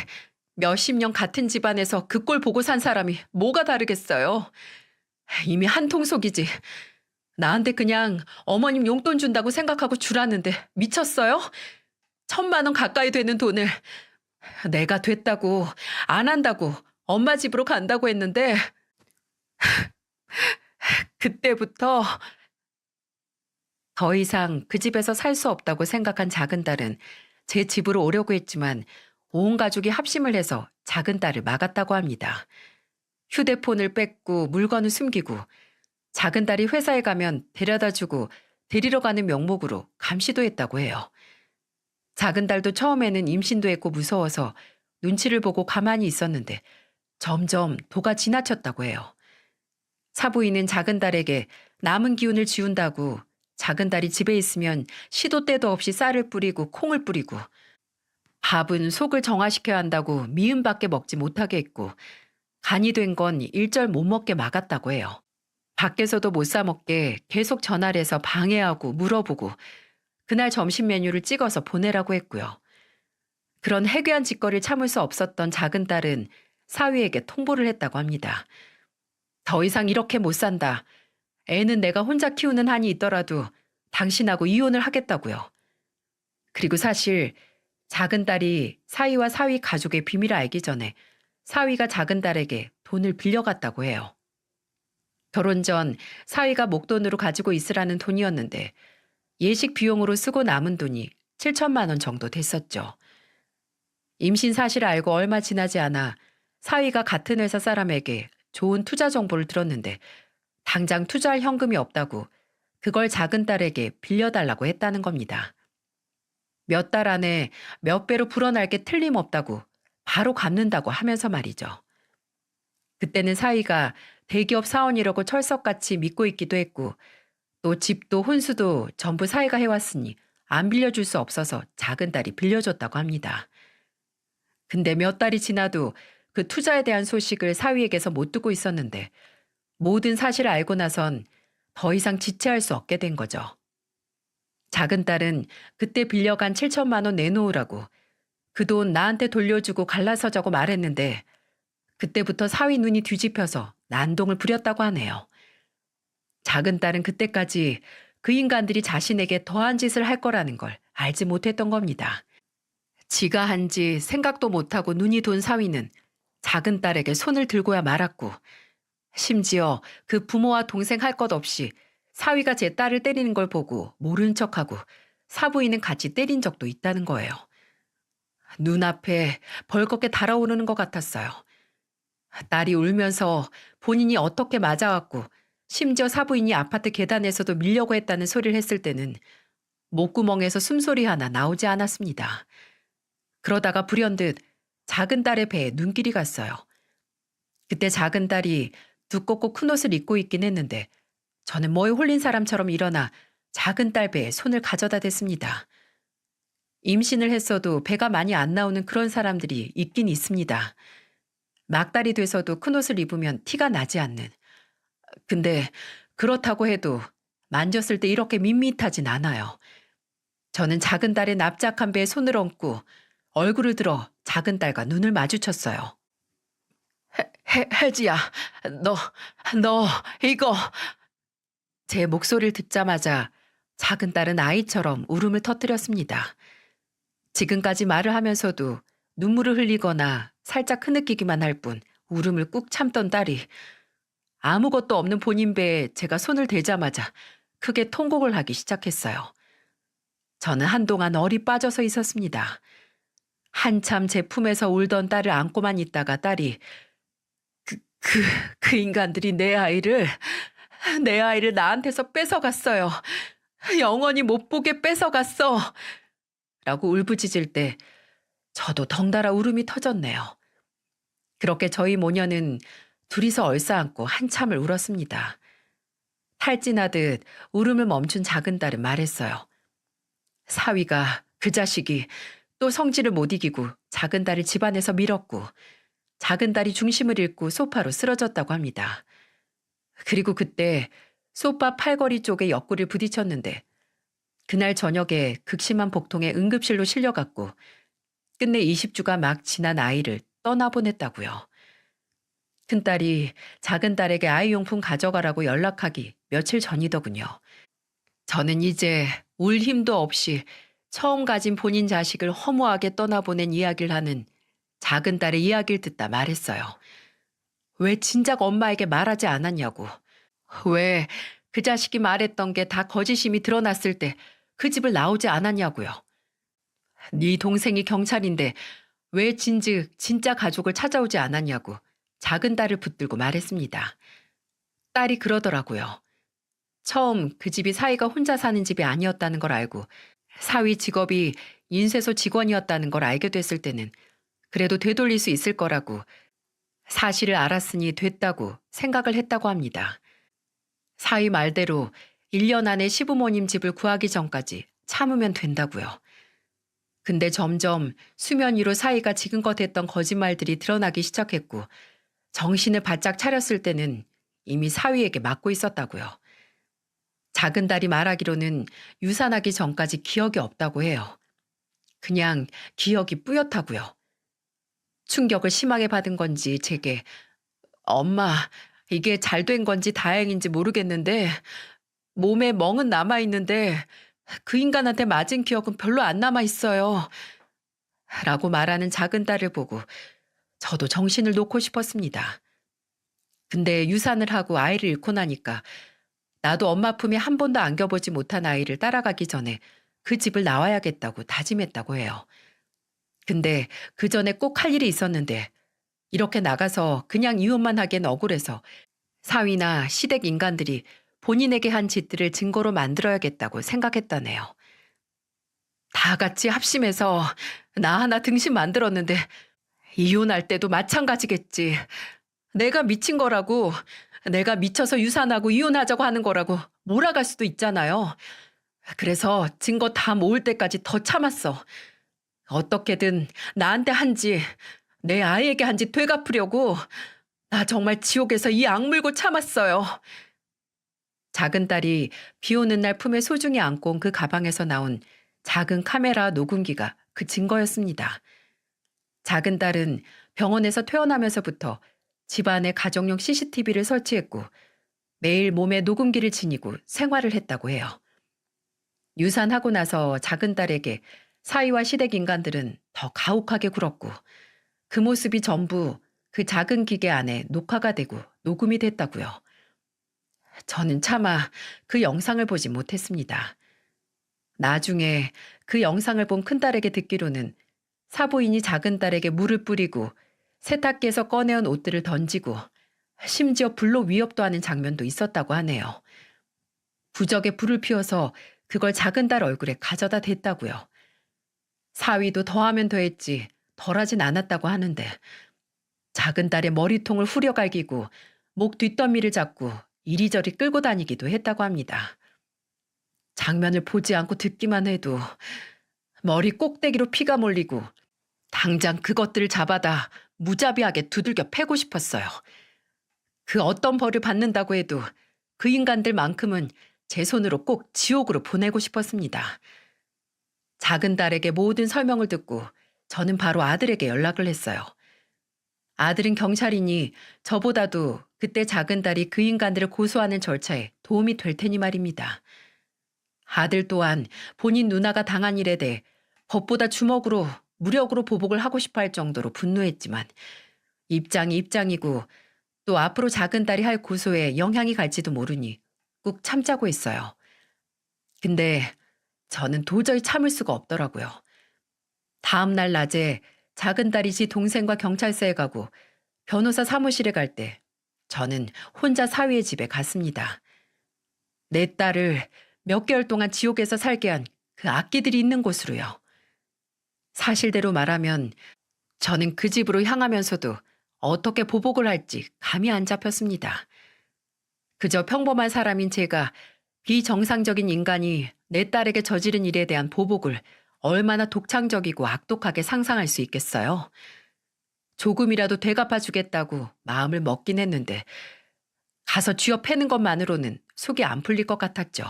몇십 년 같은 집안에서 그 꼴 보고 산 사람이 뭐가 다르겠어요. 이미 한통속이지. 나한테 그냥 어머님 용돈 준다고 생각하고 줄았는데 미쳤어요? 1,000만 원 가까이 되는 돈을 내가 됐다고 안 한다고 엄마 집으로 간다고 했는데 그때부터 더 이상 그 집에서 살 수 없다고 생각한 작은 딸은 제 집으로 오려고 했지만 온 가족이 합심을 해서 작은 딸을 막았다고 합니다. 휴대폰을 뺏고 물건을 숨기고 작은 딸이 회사에 가면 데려다주고 데리러 가는 명목으로 감시도 했다고 해요. 작은 딸도 처음에는 임신도 했고 무서워서 눈치를 보고 가만히 있었는데 점점 도가 지나쳤다고 해요. 사부인은 작은 딸에게 남은 기운을 지운다고 작은 딸이 집에 있으면 시도 때도 없이 쌀을 뿌리고 콩을 뿌리고 밥은 속을 정화시켜야 한다고 미음밖에 먹지 못하게 했고 간이 된 건 일절 못 먹게 막았다고 해요. 밖에서도 못 사 먹게 계속 전화를 해서 방해하고 물어보고 그날 점심 메뉴를 찍어서 보내라고 했고요. 그런 해괴한 짓거리를 참을 수 없었던 작은 딸은 사위에게 통보를 했다고 합니다. 더 이상 이렇게 못 산다. 애는 내가 혼자 키우는 한이 있더라도 당신하고 이혼을 하겠다고요. 그리고 사실 작은 딸이 사위와 사위 가족의 비밀을 알기 전에 사위가 작은 딸에게 돈을 빌려갔다고 해요. 결혼 전 사위가 목돈으로 가지고 있으라는 돈이었는데 예식 비용으로 쓰고 남은 돈이 7천만 원 정도 됐었죠. 임신 사실을 알고 얼마 지나지 않아 사위가 같은 회사 사람에게 좋은 투자 정보를 들었는데 당장 투자할 현금이 없다고 그걸 작은 딸에게 빌려달라고 했다는 겁니다. 몇 달 안에 몇 배로 불어날 게 틀림없다고 바로 갚는다고 하면서 말이죠. 그때는 사위가 대기업 사원이라고 철석같이 믿고 있기도 했고 또 집도 혼수도 전부 사위가 해왔으니 안 빌려줄 수 없어서 작은 딸이 빌려줬다고 합니다. 근데 몇 달이 지나도 그 투자에 대한 소식을 사위에게서 못 듣고 있었는데 모든 사실을 알고 나선 더 이상 지체할 수 없게 된 거죠. 작은 딸은 그때 빌려간 7천만 원 내놓으라고 그 돈 나한테 돌려주고 갈라서자고 말했는데 그때부터 사위 눈이 뒤집혀서 난동을 부렸다고 하네요. 작은 딸은 그때까지 그 인간들이 자신에게 더한 짓을 할 거라는 걸 알지 못했던 겁니다. 지가 한지 생각도 못하고 눈이 돈 사위는 작은 딸에게 손을 들고야 말았고 심지어 그 부모와 동생 할 것 없이 사위가 제 딸을 때리는 걸 보고 모른 척하고 사부인은 같이 때린 적도 있다는 거예요. 눈앞에 벌겋게 달아오르는 것 같았어요. 딸이 울면서 본인이 어떻게 맞아왔고 심지어 사부인이 아파트 계단에서도 밀려고 했다는 소리를 했을 때는 목구멍에서 숨소리 하나 나오지 않았습니다. 그러다가 불현듯 작은 딸의 배에 눈길이 갔어요. 그때 작은 딸이 두껍고 큰 옷을 입고 있긴 했는데 저는 뭐에 홀린 사람처럼 일어나 작은 딸 배에 손을 가져다 댔습니다. 임신을 했어도 배가 많이 안 나오는 그런 사람들이 있긴 있습니다. 막달이 돼서도 큰 옷을 입으면 티가 나지 않는. 근데 그렇다고 해도 만졌을 때 이렇게 밋밋하진 않아요. 저는 작은 딸의 납작한 배에 손을 얹고 얼굴을 들어 작은 딸과 눈을 마주쳤어요. 혜지야, 너 이거. 제 목소리를 듣자마자 작은 딸은 아이처럼 울음을 터뜨렸습니다. 지금까지 말을 하면서도 눈물을 흘리거나 살짝 흐느끼기만 할 뿐 울음을 꾹 참던 딸이 아무것도 없는 본인 배에 제가 손을 대자마자 크게 통곡을 하기 시작했어요. 저는 한동안 얼이 빠져서 있었습니다. 한참 제 품에서 울던 딸을 안고만 있다가 딸이 그 인간들이 내 아이를 나한테서 뺏어갔어요. 영원히 못 보게 뺏어갔어. 라고 울부짖을 때 저도 덩달아 울음이 터졌네요. 그렇게 저희 모녀는 둘이서 얼싸안고 한참을 울었습니다. 탈진하듯 울음을 멈춘 작은 딸은 말했어요. 사위가 그 자식이 또 성질을 못 이기고 작은 딸을 집안에서 밀었고 작은 딸이 중심을 잃고 소파로 쓰러졌다고 합니다. 그리고 그때 소파 팔걸이 쪽에 옆구리를 부딪혔는데 그날 저녁에 극심한 복통에 응급실로 실려갔고 끝내 20주가 막 지난 아이를 떠나보냈다고요. 큰딸이 작은 딸에게 아이용품 가져가라고 연락하기 며칠 전이더군요. 저는 이제 울 힘도 없이 처음 가진 본인 자식을 허무하게 떠나보낸 이야기를 하는 작은 딸의 이야기를 듣다 말했어요. 왜 진작 엄마에게 말하지 않았냐고. 왜 그 자식이 말했던 게 다 거짓임이 드러났을 때 그 집을 나오지 않았냐고요. 네 동생이 경찰인데 왜 진즉 진짜 가족을 찾아오지 않았냐고 작은 딸을 붙들고 말했습니다. 딸이 그러더라고요. 처음 그 집이 사위가 혼자 사는 집이 아니었다는 걸 알고 사위 직업이 인쇄소 직원이었다는 걸 알게 됐을 때는 그래도 되돌릴 수 있을 거라고 사실을 알았으니 됐다고 생각을 했다고 합니다. 사위 말대로 1년 안에 시부모님 집을 구하기 전까지 참으면 된다고요. 근데 점점 수면 위로 사위가 지금껏 했던 거짓말들이 드러나기 시작했고 정신을 바짝 차렸을 때는 이미 사위에게 맡고 있었다고요. 작은 딸이 말하기로는 유산하기 전까지 기억이 없다고 해요. 그냥 기억이 뿌옇다고요. 충격을 심하게 받은 건지 제게 엄마 이게 잘 된 건지 다행인지 모르겠는데 몸에 멍은 남아있는데 그 인간한테 맞은 기억은 별로 안 남아있어요. 라고 말하는 작은 딸을 보고 저도 정신을 놓고 싶었습니다. 근데 유산을 하고 아이를 잃고 나니까 나도 엄마 품에 한 번도 안겨보지 못한 아이를 따라가기 전에 그 집을 나와야겠다고 다짐했다고 해요. 근데 그 전에 꼭 할 일이 있었는데 이렇게 나가서 그냥 이혼만 하기엔 억울해서 사위나 시댁 인간들이 본인에게 한 짓들을 증거로 만들어야겠다고 생각했다네요. 다 같이 합심해서 나 하나 등신 만들었는데 이혼할 때도 마찬가지겠지. 내가 미친 거라고, 내가 미쳐서 유산하고 이혼하자고 하는 거라고 몰아갈 수도 있잖아요. 그래서 증거 다 모을 때까지 더 참았어. 어떻게든 나한테 한지, 내 아이에게 한지 되갚으려고 나 정말 지옥에서 이 악물고 참았어요. 작은 딸이 비 오는 날 품에 소중히 안고 온 그 가방에서 나온 작은 카메라 녹음기가 그 증거였습니다. 작은 딸은 병원에서 퇴원하면서부터 집안에 가정용 CCTV를 설치했고 매일 몸에 녹음기를 지니고 생활을 했다고 해요. 유산하고 나서 작은 딸에게 사위와 시댁 인간들은 더 가혹하게 굴었고 그 모습이 전부 그 작은 기계 안에 녹화가 되고 녹음이 됐다고요. 저는 차마 그 영상을 보지 못했습니다. 나중에 그 영상을 본 큰딸에게 듣기로는 사부인이 작은 딸에게 물을 뿌리고 세탁기에서 꺼내온 옷들을 던지고 심지어 불로 위협도 하는 장면도 있었다고 하네요. 부적에 불을 피워서 그걸 작은 딸 얼굴에 가져다 댔다고요. 사위도 더하면 더했지 덜하진 않았다고 하는데 작은 딸의 머리통을 후려갈기고 목 뒷덜미를 잡고 이리저리 끌고 다니기도 했다고 합니다. 장면을 보지 않고 듣기만 해도 머리 꼭대기로 피가 몰리고 당장 그것들을 잡아다 무자비하게 두들겨 패고 싶었어요. 그 어떤 벌을 받는다고 해도 그 인간들만큼은 제 손으로 꼭 지옥으로 보내고 싶었습니다. 작은 딸에게 모든 설명을 듣고 저는 바로 아들에게 연락을 했어요. 아들은 경찰이니 저보다도 그때 작은 딸이 그 인간들을 고소하는 절차에 도움이 될 테니 말입니다. 아들 또한 본인 누나가 당한 일에 대해 법보다 주먹으로 무력으로 보복을 하고 싶어 할 정도로 분노했지만 입장이 입장이고 또 앞으로 작은 딸이 할 고소에 영향이 갈지도 모르니 꾹 참자고 했어요. 근데 저는 도저히 참을 수가 없더라고요. 다음 날 낮에 작은 딸이 지 동생과 경찰서에 가고 변호사 사무실에 갈 때 저는 혼자 사위의 집에 갔습니다. 내 딸을 몇 개월 동안 지옥에서 살게 한 그 악기들이 있는 곳으로요. 사실대로 말하면 저는 그 집으로 향하면서도 어떻게 보복을 할지 감이 안 잡혔습니다. 그저 평범한 사람인 제가 비정상적인 인간이 내 딸에게 저지른 일에 대한 보복을 얼마나 독창적이고 악독하게 상상할 수 있겠어요. 조금이라도 되갚아주겠다고 마음을 먹긴 했는데 가서 쥐어 패는 것만으로는 속이 안 풀릴 것 같았죠.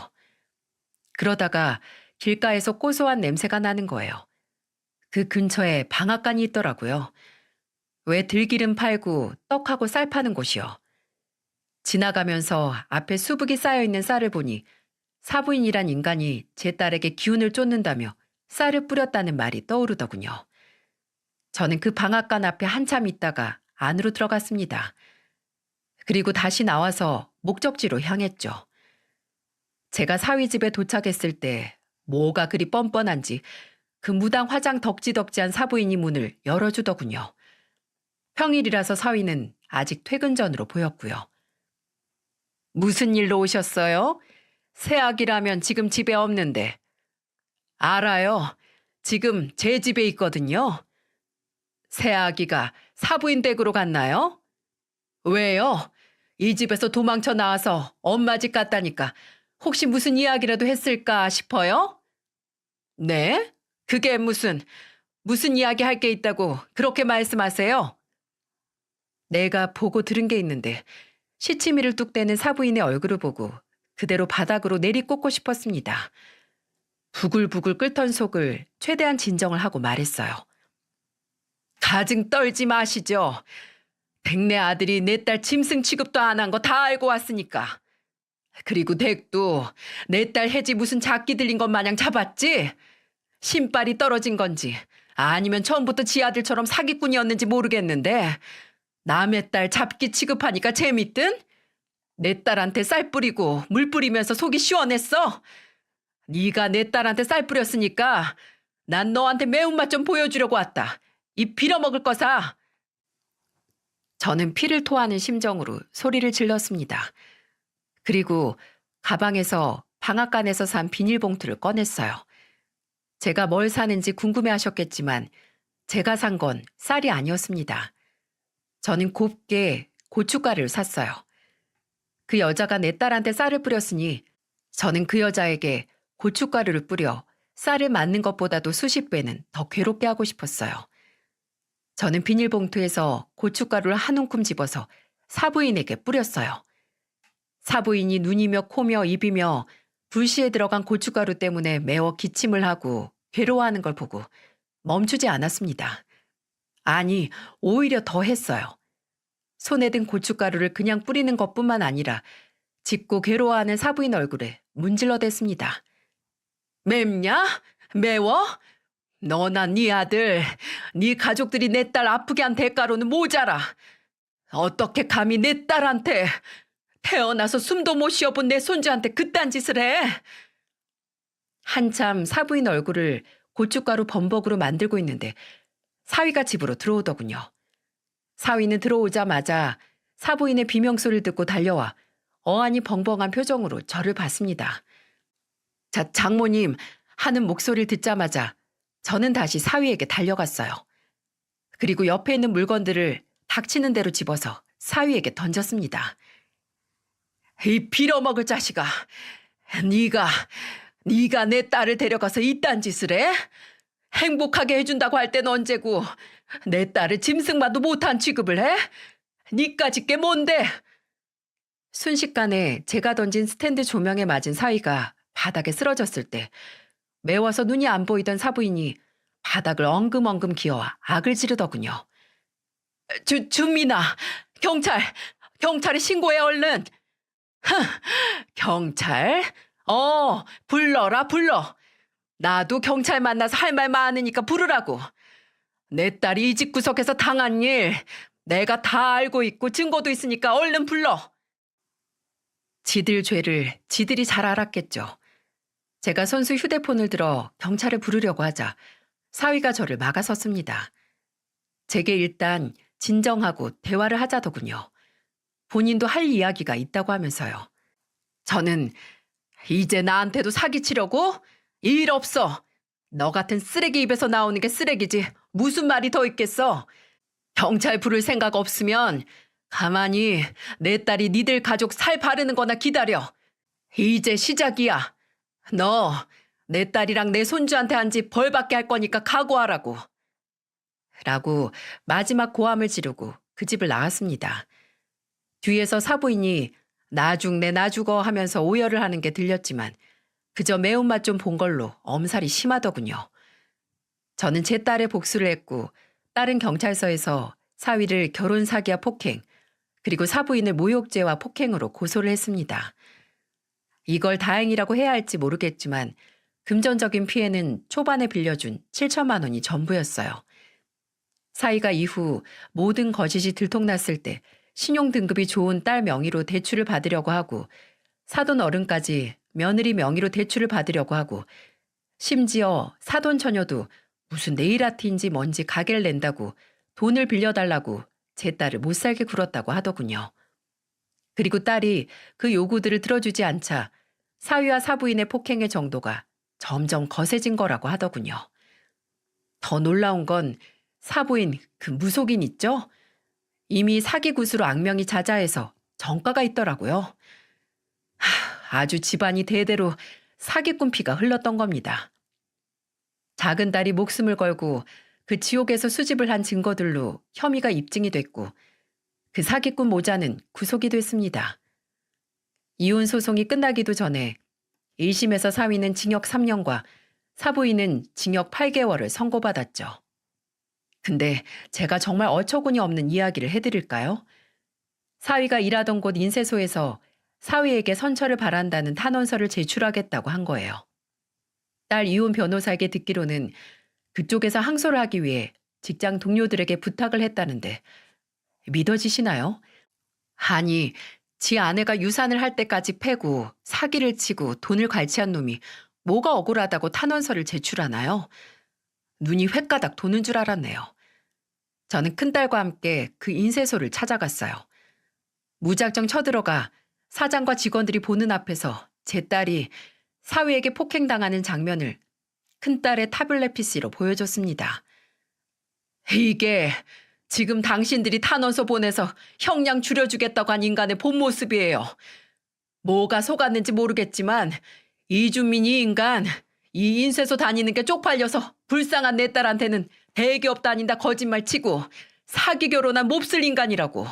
그러다가 길가에서 고소한 냄새가 나는 거예요. 그 근처에 방앗간이 있더라고요. 왜 들기름 팔고 떡하고 쌀 파는 곳이요. 지나가면서 앞에 수북이 쌓여있는 쌀을 보니 사부인이란 인간이 제 딸에게 기운을 쫓는다며 쌀을 뿌렸다는 말이 떠오르더군요. 저는 그 방앗간 앞에 한참 있다가 안으로 들어갔습니다. 그리고 다시 나와서 목적지로 향했죠. 제가 사위 집에 도착했을 때 뭐가 그리 뻔뻔한지 그 무당 화장 덕지덕지한 사부인이 문을 열어주더군요. 평일이라서 사위는 아직 퇴근 전으로 보였고요. 무슨 일로 오셨어요? 새아기라면 지금 집에 없는데. 알아요. 지금 제 집에 있거든요. 새아기가 사부인 댁으로 갔나요? 왜요? 이 집에서 도망쳐 나와서 엄마 집 갔다니까 혹시 무슨 이야기라도 했을까 싶어요? 네? 그게 무슨 이야기 할 게 있다고 그렇게 말씀하세요? 내가 보고 들은 게 있는데 시치미를 뚝 떼는 사부인의 얼굴을 보고 그대로 바닥으로 내리꽂고 싶었습니다. 부글부글 끓던 속을 최대한 진정을 하고 말했어요. 가증 떨지 마시죠. 백내 아들이 내 딸 짐승 취급도 안 한 거 다 알고 왔으니까. 그리고 댁도 내 딸 해지 무슨 작기 들린 것 마냥 잡았지? 신발이 떨어진 건지 아니면 처음부터 지 아들처럼 사기꾼이었는지 모르겠는데 남의 딸 잡기 취급하니까 재밌든? 내 딸한테 쌀 뿌리고 물 뿌리면서 속이 시원했어? 네가 내 딸한테 쌀 뿌렸으니까 난 너한테 매운맛 좀 보여주려고 왔다. 이 빌어먹을 거사. 저는 피를 토하는 심정으로 소리를 질렀습니다. 그리고 가방에서 방앗간에서 산 비닐봉투를 꺼냈어요. 제가 뭘 사는지 궁금해하셨겠지만 제가 산 건 쌀이 아니었습니다. 저는 곱게 고춧가루를 샀어요. 그 여자가 내 딸한테 쌀을 뿌렸으니 저는 그 여자에게 고춧가루를 뿌려 쌀을 맞는 것보다도 수십 배는 더 괴롭게 하고 싶었어요. 저는 비닐봉투에서 고춧가루를 한 움큼 집어서 사부인에게 뿌렸어요. 사부인이 눈이며 코며 입이며 불시에 들어간 고춧가루 때문에 매워 기침을 하고 괴로워하는 걸 보고 멈추지 않았습니다. 아니, 오히려 더 했어요. 손에 든 고춧가루를 그냥 뿌리는 것뿐만 아니라 짖고 괴로워하는 사부인 얼굴에 문질러댔습니다. 맵냐? 매워? 너나 네 아들, 네 가족들이 내 딸 아프게 한 대가로는 모자라. 어떻게 감히 내 딸한테, 태어나서 숨도 못 쉬어본 내 손주한테 그딴 짓을 해? 한참 사부인 얼굴을 고춧가루 범벅으로 만들고 있는데 사위가 집으로 들어오더군요. 사위는 들어오자마자 사부인의 비명소리를 듣고 달려와 어안이 벙벙한 표정으로 저를 봤습니다. 자, 장모님 하는 목소리를 듣자마자 저는 다시 사위에게 달려갔어요. 그리고 옆에 있는 물건들을 닥치는 대로 집어서 사위에게 던졌습니다. 이 빌어먹을 자식아, 네가 내 딸을 데려가서 이딴 짓을 해? 행복하게 해준다고 할 땐 언제고 내 딸을 짐승만도 못한 취급을 해? 니까짓 게 뭔데? 순식간에 제가 던진 스탠드 조명에 맞은 사위가 바닥에 쓰러졌을 때 매워서 눈이 안 보이던 사부인이 바닥을 엉금엉금 기어와 악을 지르더군요. 준민아, 경찰에 신고해 얼른. 경찰? 불러. 나도 경찰 만나서 할 말 많으니까 부르라고. 내 딸이 이 집구석에서 당한 일 내가 다 알고 있고 증거도 있으니까 얼른 불러. 지들 죄를 지들이 잘 알았겠죠. 제가 손수 휴대폰을 들어 경찰을 부르려고 하자 사위가 저를 막아섰습니다. 제게 일단 진정하고 대화를 하자더군요. 본인도 할 이야기가 있다고 하면서요. 저는 이제 나한테도 사기치려고? 일 없어. 너 같은 쓰레기 입에서 나오는 게 쓰레기지 무슨 말이 더 있겠어. 경찰 부를 생각 없으면 가만히 내 딸이 니들 가족 살 바르는 거나 기다려. 이제 시작이야. 너 내 딸이랑 내 손주한테 한 짓 벌받게 할 거니까 각오하라고. 라고 마지막 고함을 지르고 그 집을 나왔습니다. 뒤에서 사부인이 나 죽네 나 죽어 하면서 오열을 하는 게 들렸지만 그저 매운맛 좀 본 걸로 엄살이 심하더군요. 저는 제 딸의 복수를 했고 딸은 경찰서에서 사위를 결혼 사기와 폭행 그리고 사부인을 모욕죄와 폭행으로 고소를 했습니다. 이걸 다행이라고 해야 할지 모르겠지만 금전적인 피해는 초반에 빌려준 7천만 원이 전부였어요. 사위가 이후 모든 거짓이 들통났을 때 신용 등급이 좋은 딸 명의로 대출을 받으려고 하고 사돈 어른까지 며느리 명의로 대출을 받으려고 하고 심지어 사돈 처녀도 무슨 네일아트인지 뭔지 가게를 낸다고 돈을 빌려달라고 제 딸을 못살게 굴었다고 하더군요. 그리고 딸이 그 요구들을 들어주지 않자 사위와 사부인의 폭행의 정도가 점점 거세진 거라고 하더군요. 더 놀라운 건 사부인 그 무속인 있죠? 이미 사기굿으로 악명이 자자해서 정가가 있더라고요. 아주 집안이 대대로 사기꾼 피가 흘렀던 겁니다. 작은 딸이 목숨을 걸고 그 지옥에서 수집을 한 증거들로 혐의가 입증이 됐고 그 사기꾼 모자는 구속이 됐습니다. 이혼 소송이 끝나기도 전에 1심에서 사위는 징역 3년과 사부인은 징역 8개월을 선고받았죠. 근데 제가 정말 어처구니 없는 이야기를 해드릴까요? 사위가 일하던 곳 인쇄소에서 사위에게 선처를 바란다는 탄원서를 제출하겠다고 한 거예요. 딸 이혼 변호사에게 듣기로는 그쪽에서 항소를 하기 위해 직장 동료들에게 부탁을 했다는데 믿어지시나요? 아니, 지 아내가 유산을 할 때까지 패고 사기를 치고 돈을 갈취한 놈이 뭐가 억울하다고 탄원서를 제출하나요? 눈이 횟가닥 도는 줄 알았네요. 저는 큰딸과 함께 그 인쇄소를 찾아갔어요. 무작정 쳐들어가 사장과 직원들이 보는 앞에서 제 딸이 사위에게 폭행당하는 장면을 큰딸의 타블렛 PC로 보여줬습니다. 이게 지금 당신들이 탄원서 보내서 형량 줄여주겠다고 한 인간의 본 모습이에요. 뭐가 속았는지 모르겠지만 이준민 이 인간, 이 인쇄소 다니는 게 쪽팔려서 불쌍한 내 딸한테는 대기업 다닌다 거짓말 치고 사기 결혼한 몹쓸 인간이라고.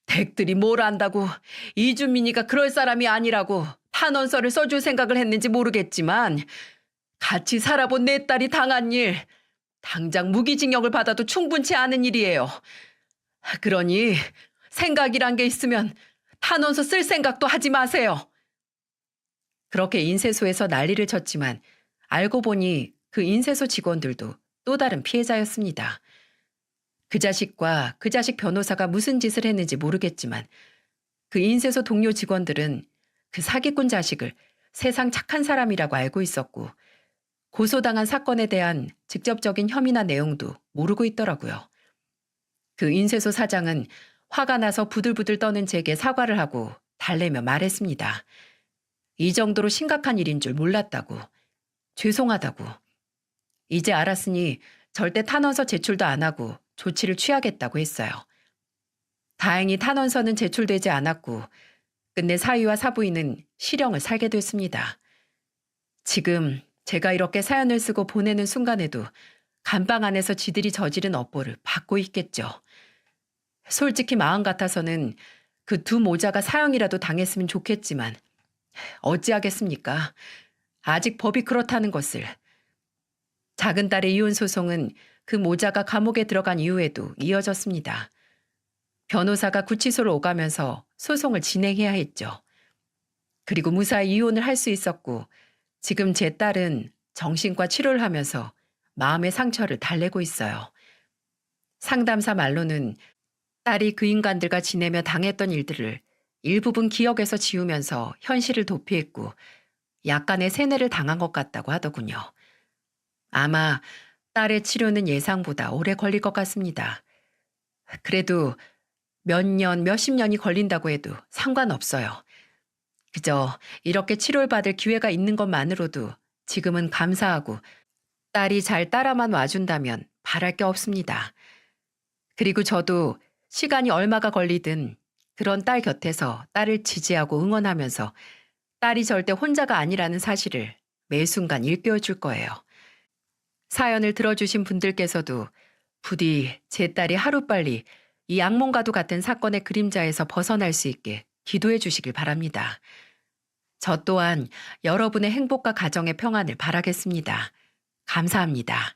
댁들이 뭘 안다고 이준민이가 그럴 사람이 아니라고 탄원서를 써줄 생각을 했는지 모르겠지만 같이 살아본 내 딸이 당한 일, 당장 무기징역을 받아도 충분치 않은 일이에요. 그러니 생각이란 게 있으면 탄원서 쓸 생각도 하지 마세요. 그렇게 인쇄소에서 난리를 쳤지만 알고 보니 그 인쇄소 직원들도 또 다른 피해자였습니다. 그 자식과 그 자식 변호사가 무슨 짓을 했는지 모르겠지만 그 인쇄소 동료 직원들은 그 사기꾼 자식을 세상 착한 사람이라고 알고 있었고 고소당한 사건에 대한 직접적인 혐의나 내용도 모르고 있더라고요. 그 인쇄소 사장은 화가 나서 부들부들 떠는 제게 사과를 하고 달래며 말했습니다. 이 정도로 심각한 일인 줄 몰랐다고. 죄송하다고. 이제 알았으니 절대 탄원서 제출도 안 하고 조치를 취하겠다고 했어요. 다행히 탄원서는 제출되지 않았고 끝내 사위와 사부인은 실형을 살게 됐습니다. 지금 제가 이렇게 사연을 쓰고 보내는 순간에도 감방 안에서 지들이 저지른 업보를 받고 있겠죠. 솔직히 마음 같아서는 그 두 모자가 사형이라도 당했으면 좋겠지만 어찌하겠습니까? 아직 법이 그렇다는 것을. 작은 딸의 이혼 소송은 그 모자가 감옥에 들어간 이후에도 이어졌습니다. 변호사가 구치소를 오가면서 소송을 진행해야 했죠. 그리고 무사히 이혼을 할 수 있었고 지금 제 딸은 정신과 치료를 하면서 마음의 상처를 달래고 있어요. 상담사 말로는 딸이 그 인간들과 지내며 당했던 일들을 일부분 기억에서 지우면서 현실을 도피했고 약간의 세뇌를 당한 것 같다고 하더군요. 아마 딸의 치료는 예상보다 오래 걸릴 것 같습니다. 그래도 몇 년, 몇십 년이 걸린다고 해도 상관없어요. 그저 이렇게 치료를 받을 기회가 있는 것만으로도 지금은 감사하고 딸이 잘 따라만 와준다면 바랄 게 없습니다. 그리고 저도 시간이 얼마가 걸리든 그런 딸 곁에서 딸을 지지하고 응원하면서 딸이 절대 혼자가 아니라는 사실을 매 순간 일깨워 줄 거예요. 사연을 들어주신 분들께서도 부디 제 딸이 하루빨리 이 악몽과도 같은 사건의 그림자에서 벗어날 수 있게 기도해 주시길 바랍니다. 저 또한 여러분의 행복과 가정의 평안을 바라겠습니다. 감사합니다.